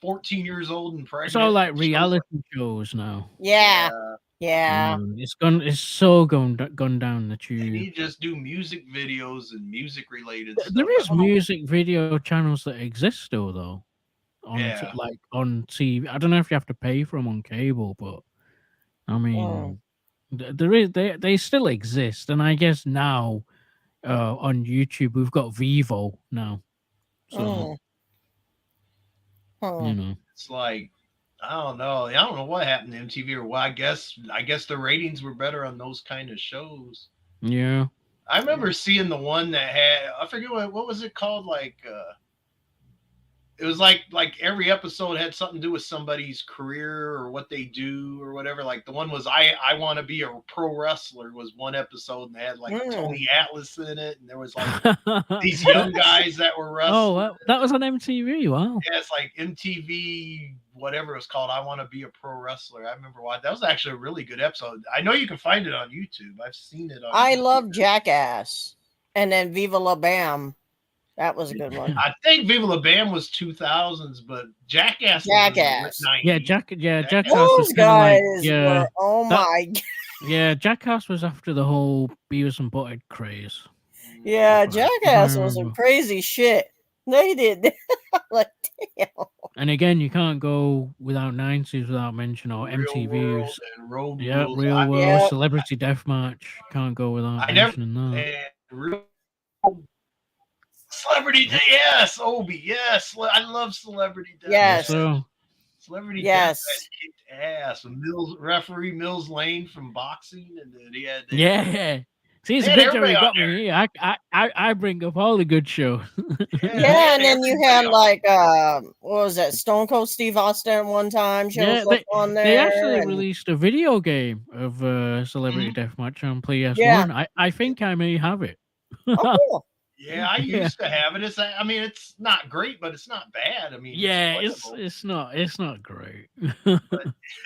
Speaker 2: 14 years old and pregnant.
Speaker 3: It's all like
Speaker 2: It shows
Speaker 3: reality shows now.
Speaker 1: Yeah. Yeah.
Speaker 3: It's so gone down the
Speaker 2: they
Speaker 3: tube.
Speaker 2: need to just do music videos and music related stuff.
Speaker 3: There is music video channels that exist still though.
Speaker 2: Yeah.
Speaker 3: Like on TV. I don't know if you have to pay for them on cable, but I mean, there is they still exist, and I guess now on YouTube we've got Vivo now, so you know.
Speaker 2: It's like I don't know what happened to MTV or what. I guess the ratings were better on those kind of shows.
Speaker 3: Yeah.
Speaker 2: I remember seeing the one that had I forget what was it called, like it was like every episode had something to do with somebody's career or what they do or whatever. Like the one was I want to be a pro wrestler was one episode, and they had like Tony Atlas in it, and there was like these young guys that were wrestling.
Speaker 3: Oh, that was on MTV. Wow.
Speaker 2: Yeah, it's like MTV, whatever it was called. I want to be a pro wrestler. I remember watching. That was actually a really good episode. I know you can find it on YouTube. I've seen it on
Speaker 1: I
Speaker 2: YouTube.
Speaker 1: love Jackass. And then Viva La Bam. That was a good one.
Speaker 2: I think Viva La Bam was 2000s, but Jackass.
Speaker 1: Jackass.
Speaker 2: Was 90s.
Speaker 3: Yeah, Jackass
Speaker 1: Those
Speaker 3: was kinda
Speaker 1: guys
Speaker 3: like, yeah,
Speaker 1: were, oh my God.
Speaker 3: yeah, Jackass was after the whole Beavis and Butthead craze.
Speaker 1: Yeah, Jackass was some crazy shit. They did. Like, damn.
Speaker 3: And again, you can't go without 90s without mentioning or
Speaker 2: Real
Speaker 3: MTV's.
Speaker 2: World and Road
Speaker 3: Yeah,
Speaker 2: Rules.
Speaker 3: Real World,
Speaker 1: Yeah.
Speaker 3: Celebrity Deathmatch. Can't go without mentioning that.
Speaker 2: Celebrity, yes, Obi, yes, I love Celebrity Deathmatch.
Speaker 1: Yes.
Speaker 3: So,
Speaker 2: Celebrity
Speaker 1: Yes.
Speaker 2: Deathmatch kicked ass. Referee Mills Lane from boxing, and then he had
Speaker 3: yeah. See, it's
Speaker 2: They
Speaker 3: a
Speaker 2: had
Speaker 3: good job
Speaker 2: everybody
Speaker 3: you
Speaker 2: on
Speaker 3: got me here. I bring up all the good shows.
Speaker 1: Yeah, and then you had like what was that? Stone Cold Steve Austin at one time shows up on there.
Speaker 3: They actually
Speaker 1: and-
Speaker 3: released a video game of Celebrity Deathmatch on PS1.
Speaker 1: Yeah.
Speaker 3: I think I may have it.
Speaker 1: Oh, cool.
Speaker 2: Yeah, I used to have it. It's not great, but it's not bad. I mean,
Speaker 3: Yeah,
Speaker 2: it's
Speaker 3: it's not great.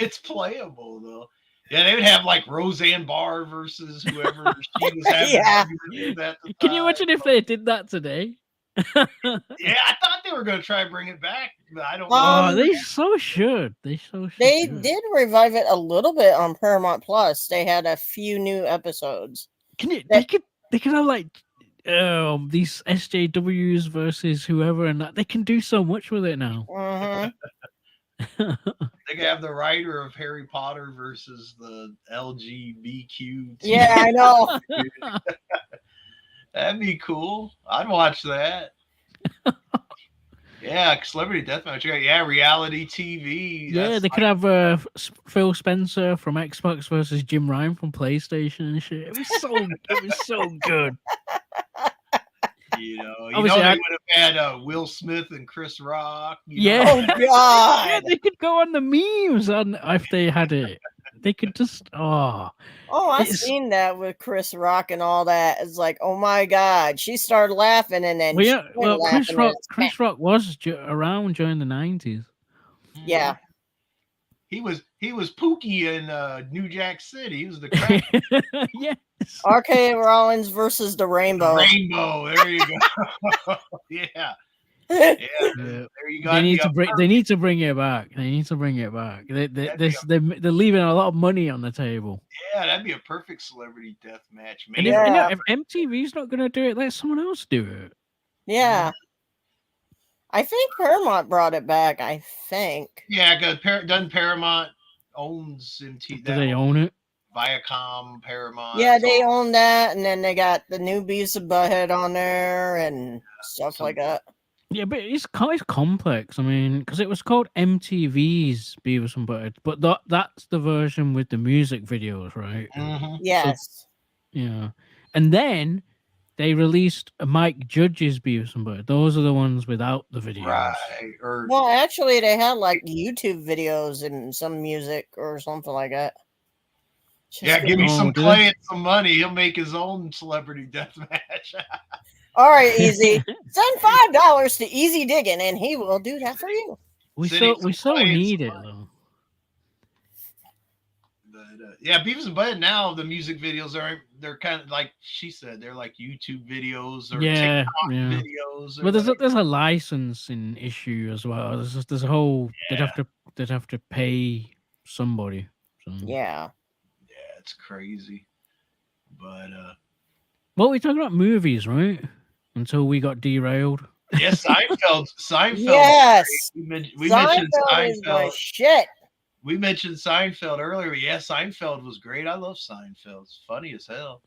Speaker 2: it's playable though. Yeah, they would have like Roseanne Barr versus whoever she was having.
Speaker 1: Yeah.
Speaker 2: Argument at the
Speaker 3: Can you
Speaker 2: time.
Speaker 3: imagine if they did that today?
Speaker 2: Yeah, I thought they were going to try and bring it back, but I don't know.
Speaker 3: Oh, they so should. They so should.
Speaker 1: They
Speaker 3: do it.
Speaker 1: did revive it a little bit on Paramount Plus. They had a few new episodes.
Speaker 3: Can you? They could have like these SJWs versus whoever, and that they can do so much with it now.
Speaker 1: Mhm.
Speaker 2: They could have the writer of Harry Potter versus the LGBTQ.
Speaker 1: Yeah, I know.
Speaker 2: That'd be cool. I'd watch that. Yeah, Celebrity Deathmatch. Yeah, reality TV.
Speaker 3: Yeah, they could have Phil Spencer from Xbox versus Jim Ryan from PlayStation and shit. It was so good.
Speaker 2: You know,
Speaker 3: Obviously,
Speaker 2: they would have had Will Smith and Chris Rock.
Speaker 3: Yeah.
Speaker 1: Oh God.
Speaker 3: Yeah, they could go on the memes on if they had it. They could just
Speaker 1: Oh, I've seen that with Chris Rock and all that. It's like, oh my God, she started laughing and then
Speaker 3: Chris Rock was around during the 90s.
Speaker 1: Yeah.
Speaker 2: He was Pookie in New Jack City. He was the crack.
Speaker 3: Yes.
Speaker 1: R.K. Rollins versus the Rainbow.
Speaker 2: Rainbow. There you go. Yeah. There you go.
Speaker 3: They need to bring it back. They need to bring it back. They're leaving a lot of money on the table.
Speaker 2: Yeah, that'd be a perfect Celebrity Death Match.
Speaker 3: And if MTV's not going to do it, let someone else do it.
Speaker 1: Yeah. I think Paramount brought it back. I think.
Speaker 2: Yeah, doesn't Paramount owns MTV?
Speaker 3: Do they own it?
Speaker 2: Viacom, Paramount.
Speaker 1: Yeah, they own that, and then they got the new Beavis and Butthead on there and stuff like that.
Speaker 3: Yeah, but it's complex. I mean, because it was called MTV's Beavis and Butthead, but that's the version with the music videos, right?
Speaker 2: Mm-hmm.
Speaker 1: Yes.
Speaker 3: So, yeah, and then they released Mike Judge's Beavis and Butthead. Those are the ones without the videos.
Speaker 2: Right.
Speaker 1: Well, actually, they had like YouTube videos and some music or something like that.
Speaker 2: Yeah, give me some Clay and some money. He'll make his own Celebrity Death Match.
Speaker 1: All right, Easy. Send $5 to Easy Digging, and he will do that for you.
Speaker 3: We so need it though.
Speaker 2: But yeah, Beavis and Butthead now the music videos they're kind of like she said they're like YouTube videos or
Speaker 3: Yeah,
Speaker 2: TikTok
Speaker 3: yeah.
Speaker 2: videos or
Speaker 3: Well,
Speaker 2: whatever.
Speaker 3: there's a licensing issue as well. There's a whole they'd have to pay somebody. So
Speaker 1: Yeah.
Speaker 2: Yeah, it's crazy. But
Speaker 3: well, we're talking about movies, right? Until we got derailed.
Speaker 2: yeah, Seinfeld.
Speaker 1: Yes.
Speaker 2: We mentioned
Speaker 1: Seinfeld is my
Speaker 2: Seinfeld.
Speaker 1: shit.
Speaker 2: We mentioned Seinfeld earlier. Yeah, Seinfeld was great. I love Seinfeld. It's funny as hell.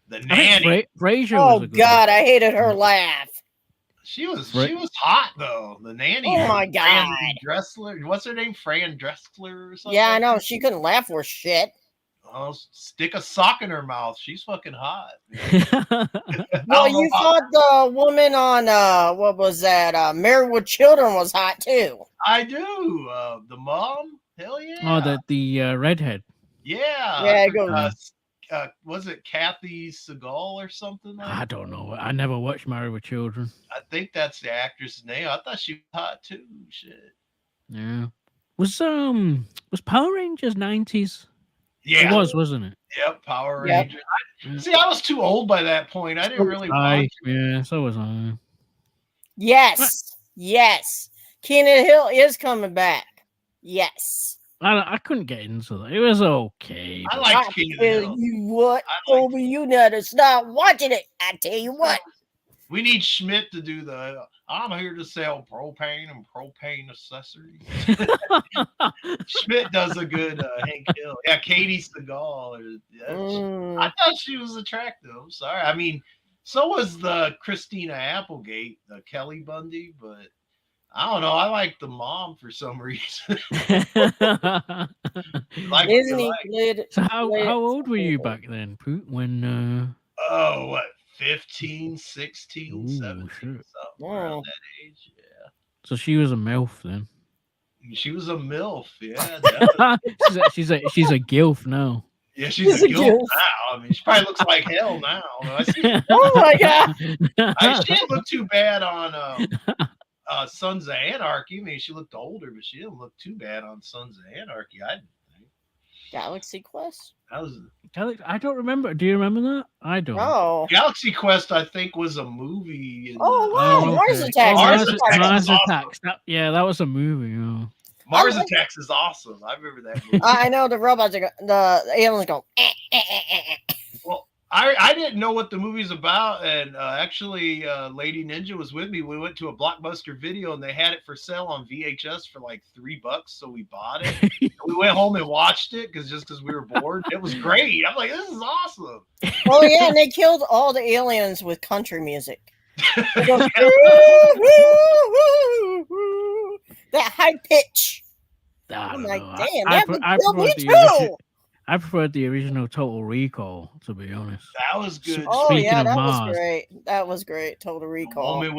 Speaker 2: The
Speaker 3: I think
Speaker 2: nanny.
Speaker 3: Frasier
Speaker 1: Oh
Speaker 3: was a good
Speaker 1: God,
Speaker 3: one.
Speaker 1: I hated her laugh.
Speaker 2: She was hot though. The nanny.
Speaker 1: Oh my
Speaker 2: Fran
Speaker 1: God.
Speaker 2: Dressler. What's her name? Fran Dressler or something.
Speaker 1: Yeah, I
Speaker 2: like
Speaker 1: know.
Speaker 2: that?
Speaker 1: She couldn't laugh worth shit.
Speaker 2: Oh, stick a sock in her mouth. She's fucking hot.
Speaker 1: Well, you thought the woman on what was that? Married with Children was hot too.
Speaker 2: I do. The mom. Hell yeah.
Speaker 3: Oh, the redhead.
Speaker 2: Yeah.
Speaker 1: Yeah, it goes.
Speaker 2: Was it Kathy Segal or something like
Speaker 3: I
Speaker 2: that?
Speaker 3: don't know. I never watched Married with Children.
Speaker 2: I think that's the actress' name. I thought she was hot too. Shit.
Speaker 3: Yeah. Was Power Rangers 90's?
Speaker 2: Yeah.
Speaker 3: It was, wasn't it?
Speaker 2: Yep. Power
Speaker 1: Yep.
Speaker 2: Rangers. See, I was too old by that point. I didn't really watch.
Speaker 3: Yeah, so was I.
Speaker 1: Yes. Yes. Keenan Hill is coming back. Yes.
Speaker 3: I couldn't get into that. It was okay.
Speaker 2: I
Speaker 3: but-
Speaker 2: liked
Speaker 1: I
Speaker 2: Keenan
Speaker 1: tell
Speaker 2: Hill.
Speaker 1: you what,
Speaker 2: I liked-
Speaker 1: Toby, you never stop watching it. I tell you what.
Speaker 2: We need Schmidt to do the. I'm here to sell propane and propane accessories. Schmidt does a good Hank Hill. Yeah, Katie Seagal. I thought she was attractive. I'm sorry. I mean, so was the Christina Applegate, the Kelly Bundy, but I don't know. I like the mom for some reason. Like,
Speaker 1: Isn't he good?
Speaker 3: So how old were you back then, Poot, when
Speaker 2: oh, what, 15, 16,
Speaker 3: Ooh,
Speaker 2: 17,
Speaker 3: shit.
Speaker 2: something around that age. Yeah.
Speaker 3: So she was a MILF then.
Speaker 2: She was a MILF, yeah.
Speaker 3: she's a GILF now.
Speaker 2: Yeah, she's a gilf now. I mean, she probably looks like hell now.
Speaker 1: Oh my God.
Speaker 2: She didn't look too bad on Sons of Anarchy. I mean, she looked older, but she didn't look too bad on Sons of Anarchy, I didn't think.
Speaker 1: Galaxy Quest?
Speaker 2: That was
Speaker 3: I don't remember. Do you remember that? I don't.
Speaker 1: Oh.
Speaker 2: Galaxy Quest, I think, was a movie.
Speaker 1: Oh, wow.
Speaker 3: okay.
Speaker 1: Mars Attacks.
Speaker 3: Mars Attacks. That was a movie. Yeah.
Speaker 2: Mars Attacks is awesome. I remember that movie.
Speaker 1: I know the robots are the aliens go.
Speaker 2: Well, I didn't know what the movie's about, and actually, Lady Ninja was with me. We went to a Blockbuster Video, and they had it for sale on VHS for like $3, so we bought it. We went home and watched it because we were bored. It was great. I'm like, this is awesome.
Speaker 1: Oh yeah, and they killed all the aliens with country music. It goes, that high pitch. I'm like, damn, that would kill me too.
Speaker 3: I preferred the original Total Recall, to be honest.
Speaker 2: That was good.
Speaker 1: Oh yeah, that
Speaker 3: Mars.
Speaker 1: was great. That was great. Total Recall.
Speaker 2: The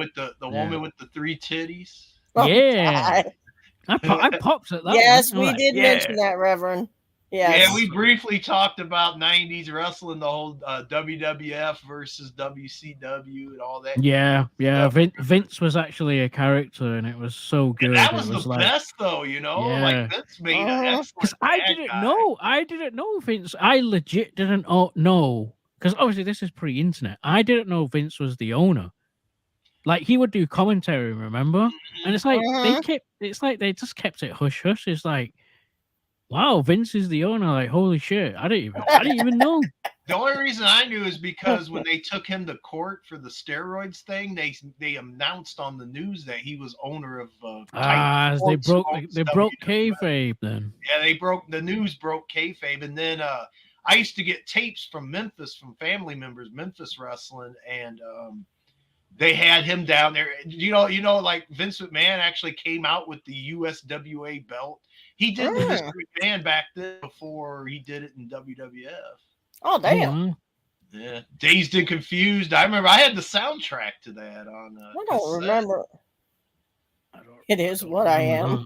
Speaker 2: woman with the 3 titties.
Speaker 1: Oh,
Speaker 3: yeah,
Speaker 1: God.
Speaker 3: I popped at that.
Speaker 1: Yes,
Speaker 3: one.
Speaker 1: we did mention that, Reverend. Yes.
Speaker 2: Yeah, we briefly talked about 90s wrestling, the whole WWF versus WCW and all that.
Speaker 3: Yeah. Vince was actually a character, and it was so good.
Speaker 2: And that was
Speaker 3: the
Speaker 2: like, best, though. You know,
Speaker 3: Yeah.
Speaker 2: like Vince made an excellent.
Speaker 3: Because I didn't know Vince. I legit didn't know, because obviously this is pre-internet. I didn't know Vince was the owner. Like, he would do commentary, remember? And it's like they just kept it hush hush. It's like, wow, Vince is the owner. Like, holy shit, I didn't even know.
Speaker 2: The only reason I knew is because when they took him to court for the steroids thing, they announced on the news that he was owner of.
Speaker 3: They broke kayfabe then.
Speaker 2: Yeah, the news broke kayfabe, and then I used to get tapes from Memphis from family members, Memphis wrestling, and they had him down there. You know, like Vince McMahon actually came out with the USWA belt. He did the Mystery Man back then before he did it in WWF.
Speaker 1: Oh, damn.
Speaker 2: Yeah. Dazed and Confused. I remember I had the soundtrack to that on.
Speaker 1: I don't remember. It is what I am.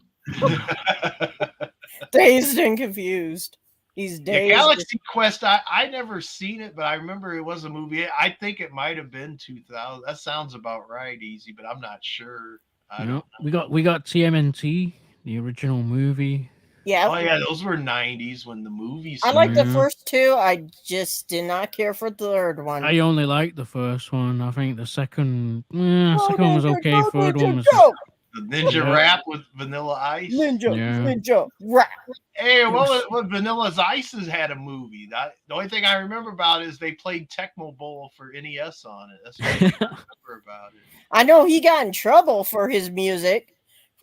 Speaker 1: Dazed and Confused. He's dazed.
Speaker 2: Yeah, Galaxy Quest, I never seen it, but I remember it was a movie. I think it might have been 2000. That sounds about right, Easy, but I'm not sure. I don't know.
Speaker 3: We got TMNT, the original movie.
Speaker 1: Yeah.
Speaker 2: Oh yeah, those were 90s when the movies.
Speaker 1: I like the
Speaker 3: Yeah.
Speaker 1: first two. I just did not care for the third one.
Speaker 3: I only liked the first one. I think the second
Speaker 1: Go,
Speaker 3: second one was
Speaker 1: ninja,
Speaker 3: okay.
Speaker 1: go,
Speaker 3: Third one
Speaker 1: ninja,
Speaker 3: was just
Speaker 1: go!
Speaker 2: The Ninja
Speaker 3: Yeah.
Speaker 2: Rap with Vanilla Ice.
Speaker 1: Ninja,
Speaker 3: Yeah.
Speaker 1: ninja, rap.
Speaker 2: Hey,
Speaker 3: It was-
Speaker 2: what Vanilla's Ices had a movie. The only thing I remember about it is they played Tecmo Bowl for NES on it. That's what I remember about it.
Speaker 1: I know he got in trouble for his music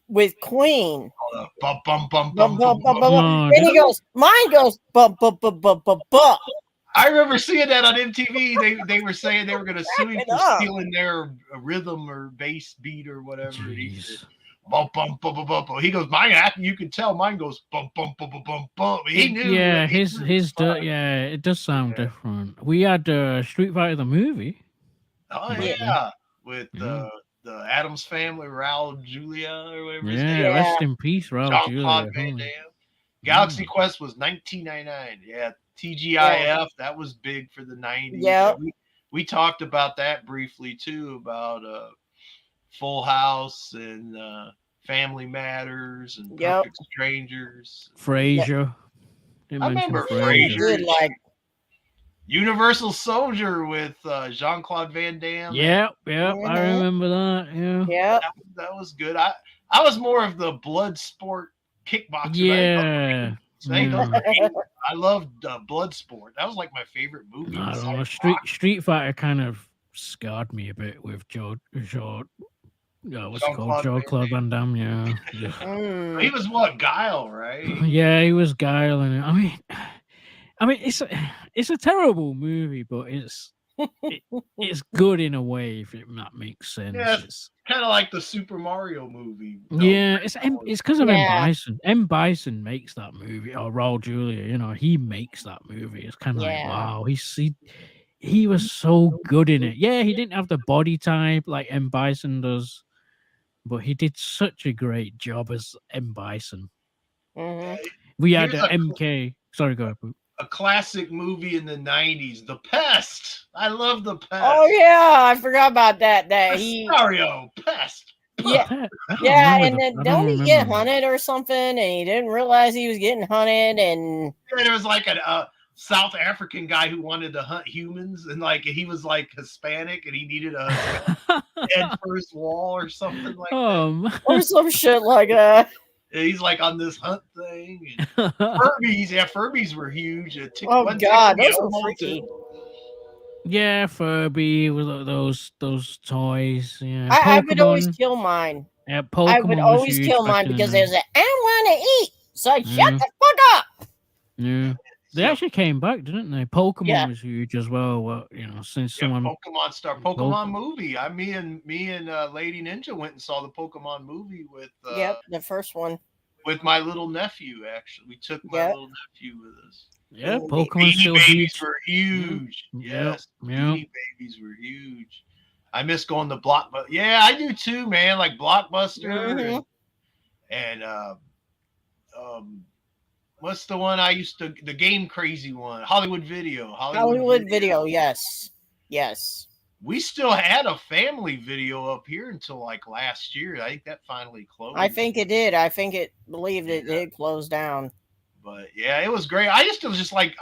Speaker 1: with Queen.
Speaker 2: All the bum bum bum
Speaker 1: Bum,
Speaker 2: bum
Speaker 1: bum,
Speaker 2: bum
Speaker 1: bum,
Speaker 2: bum.
Speaker 1: bum, bum.
Speaker 3: No,
Speaker 1: And he
Speaker 3: did-
Speaker 1: goes, mine goes, bum, bum, bum, bum, bum, bum.
Speaker 2: I remember seeing that on MTV. They were saying they were going to sue him for
Speaker 1: up.
Speaker 2: stealing their rhythm or bass beat or whatever. And he said,
Speaker 3: Jeez.
Speaker 2: bum bum bum bum bum. He goes, mine. You can tell mine goes bum bum bum bum bum bum. He knew.
Speaker 3: Yeah,
Speaker 2: he
Speaker 3: his
Speaker 2: knew
Speaker 3: his
Speaker 2: it was
Speaker 3: yeah, it does sound
Speaker 2: Yeah.
Speaker 3: different. We had Street Fighter the movie.
Speaker 2: Oh
Speaker 3: Yeah.
Speaker 2: yeah, with
Speaker 3: Yeah.
Speaker 2: The Adams Family, Raul Julia or whatever his
Speaker 3: Yeah,
Speaker 2: name.
Speaker 1: Yeah.
Speaker 3: rest in peace, Raul
Speaker 2: Jean
Speaker 3: Julia.
Speaker 2: Claude Van
Speaker 3: Holy-
Speaker 2: Damme. Galaxy Quest was 1999. Yeah, TGIF that was big for the 90s.
Speaker 1: Yep.
Speaker 2: We talked about that briefly too about Full House and Family Matters and
Speaker 1: Yep.
Speaker 2: Perfect Strangers.
Speaker 3: Frasier. Didn't
Speaker 2: I
Speaker 3: mention
Speaker 2: remember
Speaker 3: Frasier.
Speaker 2: Frasier.
Speaker 1: Good, like,
Speaker 2: Universal Soldier with Jean Claude Van Damme.
Speaker 3: Yeah, I
Speaker 1: Mhm.
Speaker 3: remember that. Yeah.
Speaker 1: yeah.
Speaker 2: That was good. I was more of the blood sport kickboxer.
Speaker 3: Yeah.
Speaker 2: I loved blood sport. That was like my favorite movie.
Speaker 3: I don't
Speaker 2: besides
Speaker 3: know. Street Fighter kind of scarred me a bit with what's it called?
Speaker 2: Jean-Claude
Speaker 3: Jean-Claude Van Damme. Yeah.
Speaker 1: Mm.
Speaker 2: He was what, Guile, right?
Speaker 3: Yeah, he was Guile, and I mean, it's a terrible movie, but it's good in a way, if that makes sense.
Speaker 2: Yeah,
Speaker 3: It's,
Speaker 2: Kind of like the Super Mario movie.
Speaker 3: yeah, it's because of M.
Speaker 1: Yeah.
Speaker 3: Bison. M. Bison makes that movie, or Raul Julia. You know, he makes that movie. It's kind of like,
Speaker 1: Yeah.
Speaker 3: wow, he was so good in it. Yeah, he didn't have the body type like M. Bison does, but he did such a great job as M. Bison.
Speaker 1: Mhm.
Speaker 3: We had
Speaker 2: Here's a-
Speaker 3: MK. Sorry, go ahead. Pooh.
Speaker 2: A classic movie in the 90s, The Pest. I love The Pest.
Speaker 1: Oh yeah, I forgot about that. That he,
Speaker 2: Mario, Pest.
Speaker 1: yeah,
Speaker 3: I don't
Speaker 1: yeah,
Speaker 3: remember
Speaker 1: and
Speaker 3: the-
Speaker 1: then
Speaker 3: I
Speaker 1: don't he
Speaker 3: remember
Speaker 1: get
Speaker 3: that.
Speaker 1: hunted or something? And he didn't realize he was getting hunted, and
Speaker 2: Yeah, there was like a South African guy who wanted to hunt humans, and like he was like Hispanic, and he needed a head first wall or something like that.
Speaker 1: or some shit like that.
Speaker 2: And he's like on this hunt thing. And Furbies were huge.
Speaker 1: Oh
Speaker 2: one
Speaker 1: god,
Speaker 2: ticked me
Speaker 1: those were
Speaker 2: elbow,
Speaker 1: freaky.
Speaker 2: too.
Speaker 3: Yeah, Furby with those toys. Yeah,
Speaker 1: I would always
Speaker 3: Pokemon.
Speaker 1: kill mine.
Speaker 3: Yeah, Pokemon
Speaker 1: I would
Speaker 3: was
Speaker 1: always
Speaker 3: huge
Speaker 1: kill
Speaker 3: back
Speaker 1: mine
Speaker 3: in the
Speaker 1: because they was
Speaker 3: 90s.
Speaker 1: like, I want to eat. So
Speaker 3: Yeah.
Speaker 1: shut the fuck up.
Speaker 3: Yeah, they
Speaker 2: So,
Speaker 3: actually came back, didn't they? Pokemon
Speaker 1: Yeah.
Speaker 3: was huge as well. Well, since
Speaker 2: yeah,
Speaker 3: someone
Speaker 2: Pokemon star, Pokemon movie. Me and Lady Ninja went and saw the Pokemon movie with
Speaker 1: Yep, the first one.
Speaker 2: with my little nephew. Actually, we took my
Speaker 1: Yep.
Speaker 2: little nephew with us.
Speaker 3: yeah,
Speaker 1: Beanie
Speaker 3: Pokemon's
Speaker 2: Beanie
Speaker 3: still
Speaker 2: Babies
Speaker 3: huge.
Speaker 2: were huge.
Speaker 3: Yep,
Speaker 2: Yes,
Speaker 3: yep.
Speaker 2: Beanie Babies were huge. I miss going to Blockbuster. Yeah, I do too, man. Like Blockbuster
Speaker 1: Mhm.
Speaker 2: and what's the one I used to, the Game Crazy one, Hollywood Video.
Speaker 1: Hollywood Video, yes. Yes.
Speaker 2: We still had a family video up here until like last year. I think that finally closed.
Speaker 1: I think it did. I think it believed it did close down.
Speaker 2: But yeah, it was great. I used to just like,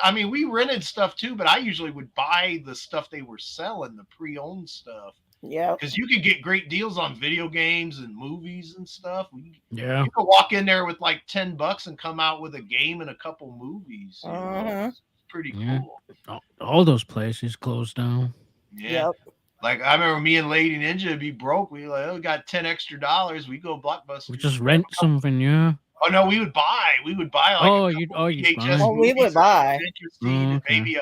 Speaker 2: I mean, we rented stuff too, but I usually would buy the stuff they were selling, the pre-owned stuff,
Speaker 1: Yep.
Speaker 2: because you could get great deals on video games and movies and stuff.
Speaker 3: Yeah,
Speaker 2: You could walk in there with like $10 and come out with a game and a couple movies. You know?
Speaker 1: Mhm.
Speaker 2: It's pretty
Speaker 3: Yeah.
Speaker 2: cool.
Speaker 3: all those places closed down.
Speaker 2: Yeah.
Speaker 1: Yep.
Speaker 2: Like I remember me and Lady Ninja would be broke. We like, we got $10 extra. We go Blockbuster.
Speaker 3: We just rent something. Yeah.
Speaker 2: Oh no, we would buy. We would buy like
Speaker 3: Oh,
Speaker 2: a
Speaker 3: you'd
Speaker 2: couple
Speaker 3: buy.
Speaker 2: VHS
Speaker 1: Oh, we would
Speaker 2: movies
Speaker 1: buy.
Speaker 2: that were interesting,
Speaker 3: Oh,
Speaker 2: and
Speaker 3: okay.
Speaker 2: maybe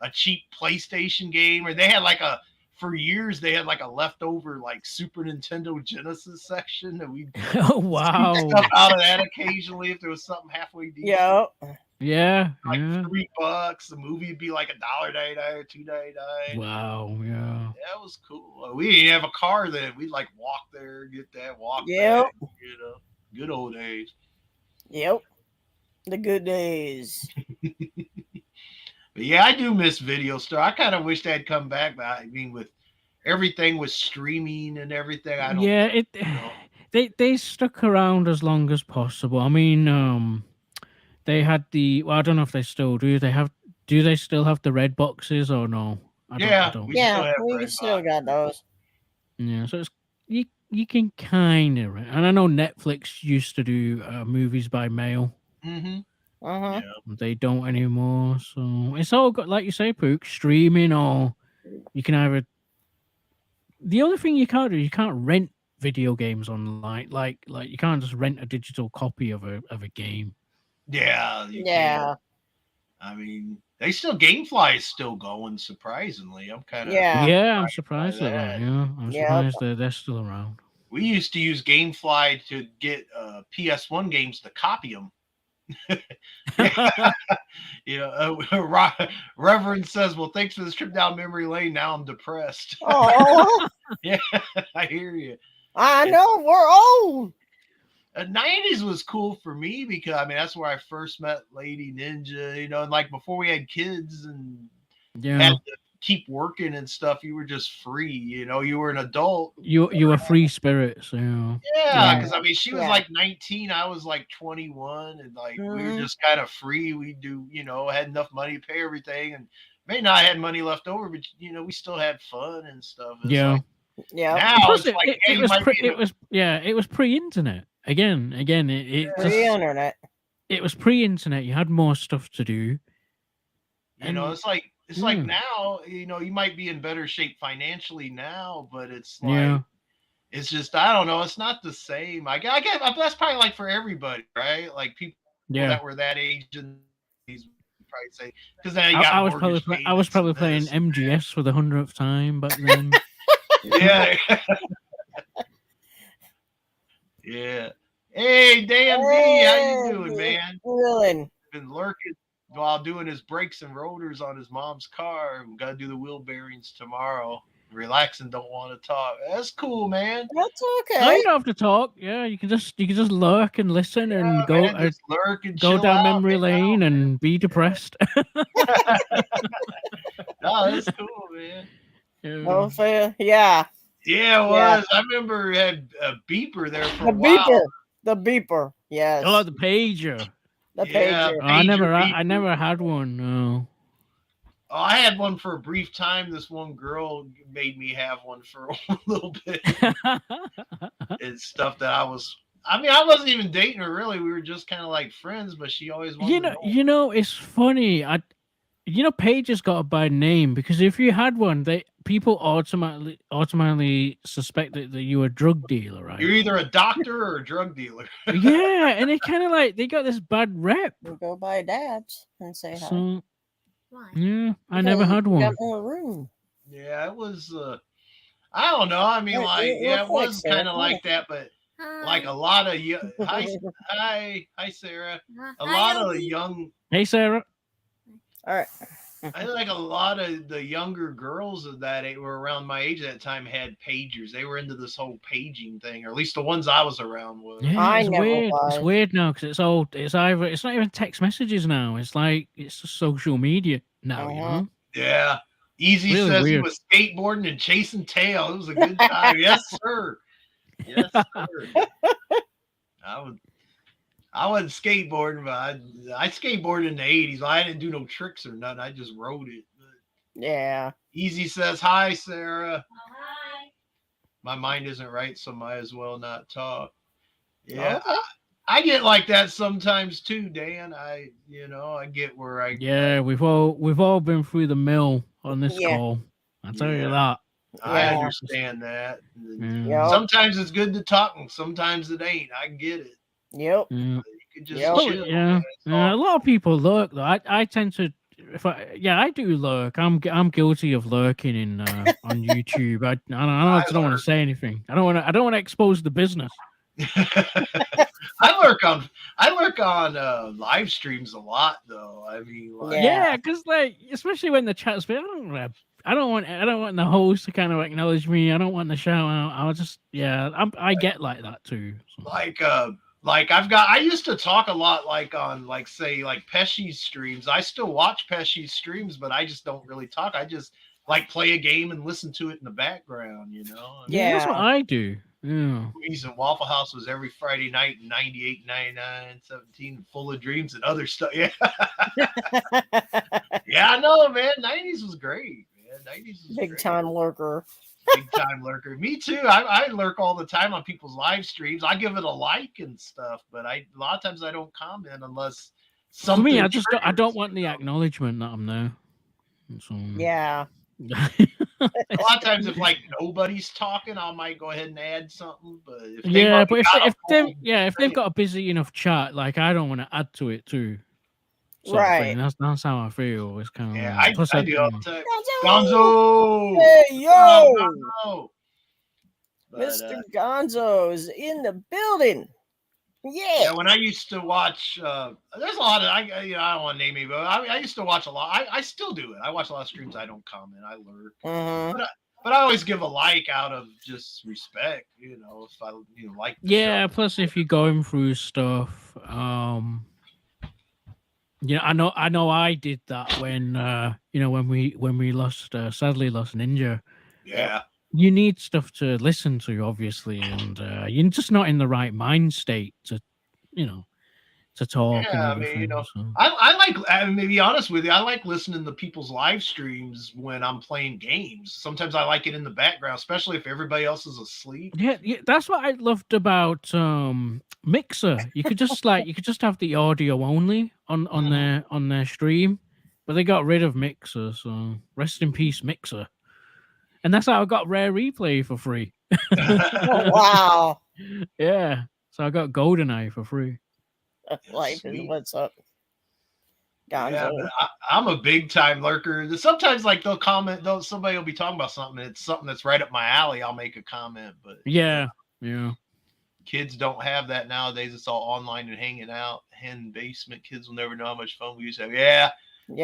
Speaker 2: a cheap PlayStation game, or they had like for years they had like a leftover like Super Nintendo Genesis section, and we
Speaker 3: Oh wow.
Speaker 2: stuff out of that occasionally if there was something halfway decent.
Speaker 1: Yep.
Speaker 3: Yeah.
Speaker 2: Like
Speaker 3: Yeah.
Speaker 2: $3. The movie would be like $1.99 or $2.99.
Speaker 3: Wow. Yeah.
Speaker 2: That was cool. We didn't have a car then. We'd like walk there, get that, walk
Speaker 1: Yep.
Speaker 2: back. Good old days.
Speaker 1: Yep. The good days.
Speaker 2: But yeah, I do miss Video Store. I kind of wish they'd come back. But I mean, with everything with streaming and everything, I don't.
Speaker 3: Yeah.
Speaker 2: know.
Speaker 3: they stuck around as long as possible. I mean, they had the. Well, I don't know if they still do. Do they still have the red boxes or no? I don't. I
Speaker 2: Yeah,
Speaker 3: don't.
Speaker 2: we still
Speaker 1: Yeah,
Speaker 2: have
Speaker 1: we
Speaker 2: red
Speaker 1: still got
Speaker 2: boxes.
Speaker 1: those.
Speaker 3: Yeah, so it's you can kind of, and I know Netflix used to do movies by mail.
Speaker 2: Mm-hmm.
Speaker 1: Uh-huh.
Speaker 2: Yeah.
Speaker 3: They don't anymore. So it's all got, like you say, Pook, streaming, or you can either. The only thing you can't do, you can't rent video games online. Like you can't just rent a digital copy of a game.
Speaker 2: Yeah, you can't.
Speaker 1: Yeah.
Speaker 2: I mean, they still GameFly is still going. Surprisingly, I'm kind of
Speaker 1: Yeah.
Speaker 3: Yeah, I'm
Speaker 2: by
Speaker 3: surprised at that.
Speaker 2: that.
Speaker 3: Yeah, I'm
Speaker 1: Yep.
Speaker 3: surprised that they're still around.
Speaker 2: We used to use GameFly to get PS1 games to copy them. You know, Reverend says, "Well, thanks for this trip down memory lane. Now I'm depressed."
Speaker 1: Oh,
Speaker 2: Yeah, I hear you.
Speaker 1: I
Speaker 2: It,
Speaker 1: know we're old.
Speaker 2: the 90s was cool for me because I mean that's where I first met Lady Ninja. You know, and like before we had kids and had
Speaker 3: Yeah,
Speaker 2: to keep working and stuff, you were just free. You know, you were an adult.
Speaker 3: you were free spirits.
Speaker 2: Yeah,
Speaker 3: Yeah,
Speaker 2: because I mean, she was
Speaker 1: Yeah.
Speaker 2: like 19, I was like 21, and like we were
Speaker 1: Mhm.
Speaker 2: just kind of free. We do, had enough money to pay everything, and may not had money left over, but we still had fun and stuff. It's
Speaker 3: yeah.
Speaker 2: like
Speaker 1: Yep.
Speaker 3: And
Speaker 2: now
Speaker 3: plus,
Speaker 2: it's like, yeah,
Speaker 3: it
Speaker 2: you
Speaker 3: was
Speaker 2: might be in a,
Speaker 3: it was pre-internet. Again, it
Speaker 1: Free
Speaker 3: just
Speaker 1: internet.
Speaker 3: it was pre-internet. You had more stuff to do, and
Speaker 2: it's like
Speaker 3: yeah,
Speaker 2: now, you might be in better shape financially now, but it's
Speaker 3: yeah,
Speaker 2: like it's just I don't know, it's not the same. I get that's probably like for everybody, right? Like people
Speaker 3: yeah.
Speaker 2: that were that age in these probably say because now you got
Speaker 3: I was
Speaker 2: mortgage
Speaker 3: I was
Speaker 2: payments
Speaker 3: probably
Speaker 2: and
Speaker 3: playing
Speaker 2: this and
Speaker 3: MGS for the 100th time back then.
Speaker 2: that. Yeah, yeah. Hey, Dan B, how you
Speaker 1: Hey,
Speaker 2: doing, man?
Speaker 1: feeling.
Speaker 2: Been lurking while doing his brakes and rotors on his mom's car. We got to do the wheel bearings tomorrow. Relax and don't want to talk. That's cool, man.
Speaker 1: That's
Speaker 3: No,
Speaker 1: okay.
Speaker 3: you don't have to talk. Yeah, you can just lurk and listen and
Speaker 2: Yeah, man, just lurk and
Speaker 3: go
Speaker 2: chill
Speaker 3: down
Speaker 2: out,
Speaker 3: memory
Speaker 2: hang
Speaker 3: lane and be depressed.
Speaker 2: out. No, that's cool, man.
Speaker 3: Yeah.
Speaker 1: No fair. Yeah.
Speaker 2: Yeah, it
Speaker 1: Yeah.
Speaker 2: was. I remember it had a beeper there for
Speaker 1: The
Speaker 2: a while.
Speaker 1: beeper. The beeper.
Speaker 3: Oh,
Speaker 1: Yes.
Speaker 3: the pager.
Speaker 1: The
Speaker 2: Yeah,
Speaker 1: pager.
Speaker 3: Oh,
Speaker 2: pager
Speaker 3: I
Speaker 2: beeper.
Speaker 3: never had one. No.
Speaker 2: Oh, I had one for a brief time. This one girl made me have one for a little bit. It's stuff that I mean, I wasn't even dating her really. We were just kind of like friends, but she always wanted to know.
Speaker 3: It's funny. Pagers got a bad name because if you had one, people automatically suspected that you were a drug dealer, right?
Speaker 2: You're either a doctor or a drug dealer.
Speaker 3: Yeah, and they kind of like they got this bad rep.
Speaker 1: We go by dads and say hi.
Speaker 3: So
Speaker 4: Why?
Speaker 3: yeah, I
Speaker 1: Because
Speaker 3: never had
Speaker 1: we got
Speaker 3: one.
Speaker 1: more room.
Speaker 2: Yeah, it was. I don't know. I mean,
Speaker 1: Right,
Speaker 2: like,
Speaker 1: real
Speaker 2: yeah, it
Speaker 1: quick,
Speaker 2: was
Speaker 1: Sarah,
Speaker 2: kind of
Speaker 1: come
Speaker 2: like that, but like a lot of hi Sarah. A lot of the young
Speaker 3: Hey, Sarah.
Speaker 1: All right.
Speaker 2: I think like a lot of the younger girls of that age were around my age at that time had pagers. They were into this whole paging thing, or at least the ones I was around was.
Speaker 3: Yeah,
Speaker 1: I
Speaker 3: it's
Speaker 1: never
Speaker 3: weird. It's
Speaker 1: was.
Speaker 3: weird now because it's all. It's either. It's not even text messages now. It's like it's just social media now. You
Speaker 1: Uh-huh.
Speaker 3: know.
Speaker 2: Yeah. Easy
Speaker 3: Really
Speaker 2: says he
Speaker 3: weird.
Speaker 2: was skateboarding and chasing tail. It was a good time. Yes, sir. Yes, sir. I wasn't skateboarding, but I skateboarded in the 80s. I didn't do no tricks or nothing. I just rode it. But
Speaker 1: Yeah.
Speaker 2: Easy says, hi, Sarah.
Speaker 4: Hi.
Speaker 2: My mind isn't right, so might as well not talk. Yeah.
Speaker 1: Okay.
Speaker 2: I get like that sometimes too, Dan. I get where
Speaker 3: Yeah, we've all been through the mill on this
Speaker 1: Yeah.
Speaker 3: call. I tell you
Speaker 2: Yeah.
Speaker 3: that.
Speaker 2: I
Speaker 1: Yeah.
Speaker 2: understand that. And
Speaker 3: Yeah.
Speaker 1: Yep.
Speaker 2: sometimes it's good to talk, and sometimes it ain't. I get it.
Speaker 1: Yep.
Speaker 3: Yeah.
Speaker 2: You could just
Speaker 1: Yep.
Speaker 2: chill.
Speaker 3: Yeah.
Speaker 2: Man. It's
Speaker 3: Yeah, a
Speaker 2: all
Speaker 3: lot of people lurk though. I tend to I do lurk. I'm guilty of lurking in on YouTube. I don't want to
Speaker 2: lurk.
Speaker 3: say anything. I don't want to expose the business.
Speaker 2: I lurk on live streams a lot though. I mean, like,
Speaker 1: Yeah.
Speaker 3: Yeah, because like especially when the chat's big, I don't want the host to kind of acknowledge me. I don't want the shout out. I'll just I get like that too. So.
Speaker 2: like I used to talk a lot like on like say like Pesci's streams. I still watch Pesci's streams, but I just don't really talk. I just like play a game and listen to it in the background,
Speaker 3: Yeah, that's what
Speaker 1: Yeah.
Speaker 3: I do. Yeah.
Speaker 2: Movies and Waffle House was every Friday night in 98, 99, 17, Full of Dreams and other stuff. Yeah. Yeah, I know, man. 90s was great, man. 90s was
Speaker 1: Big
Speaker 2: great.
Speaker 1: time lurker.
Speaker 2: Big time lurker. Me too. I lurk all the time on people's live streams. I give it a like and stuff, but a lot of times I don't comment unless
Speaker 3: For
Speaker 2: something.
Speaker 3: me, I don't
Speaker 2: triggers,
Speaker 3: want the acknowledgement that I'm there. So,
Speaker 1: Yeah.
Speaker 2: A lot of times, if like nobody's talking, I might go ahead and add something. But if they've
Speaker 3: yeah,
Speaker 2: already
Speaker 3: but
Speaker 2: got a full
Speaker 3: if they've
Speaker 2: thing-
Speaker 3: got a busy enough chat, like I don't want to add to it too. Sort of
Speaker 1: Right.
Speaker 3: thing. That's how I feel. It's kind of
Speaker 2: yeah,
Speaker 3: like, plus
Speaker 2: I do all the time.
Speaker 1: Gonzo!
Speaker 2: Gonzo,
Speaker 1: Hey,
Speaker 2: what up,
Speaker 1: yo!
Speaker 2: Gonzo? But,
Speaker 1: Mr. Gonzo's in the building.
Speaker 2: yeah,
Speaker 1: Yeah.
Speaker 2: when I used to watch, there's a lot of I don't want to name it, but I used to watch a lot. I still do it. I watch a lot of streams. I don't comment. I lurk,
Speaker 1: Mm-hmm.
Speaker 2: but I always give a like out of just respect. If I like. The
Speaker 3: yeah.
Speaker 2: show.
Speaker 3: Plus, if you're going through stuff, I know I did that when when we lost sadly lost Ninja.
Speaker 2: Yeah.
Speaker 3: You need stuff to listen to, obviously, and you're just not in the right mind state to talk and
Speaker 2: Yeah, I
Speaker 3: everything.
Speaker 2: mean,
Speaker 3: So.
Speaker 2: I like. To be honest with you, I like listening to people's live streams when I'm playing games. Sometimes I like it in the background, especially if everybody else is asleep.
Speaker 3: Yeah, that's what I loved about Mixer. You could just have the audio only on their stream, but they got rid of Mixer. So rest in peace, Mixer. And that's how I got Rare Replay for free.
Speaker 1: Oh, wow.
Speaker 3: Yeah, so I got GoldenEye for free.
Speaker 1: Life is what's up. Gonzo.
Speaker 2: Yeah, but I'm a big time lurker. Sometimes, like they'll comment, somebody will be talking about something, and it's something that's right up my alley. I'll make a comment, but
Speaker 3: yeah.
Speaker 2: Kids don't have that nowadays. It's all online and hanging out. Hen basement. Kids will never know how much fun we used to have. Yeah.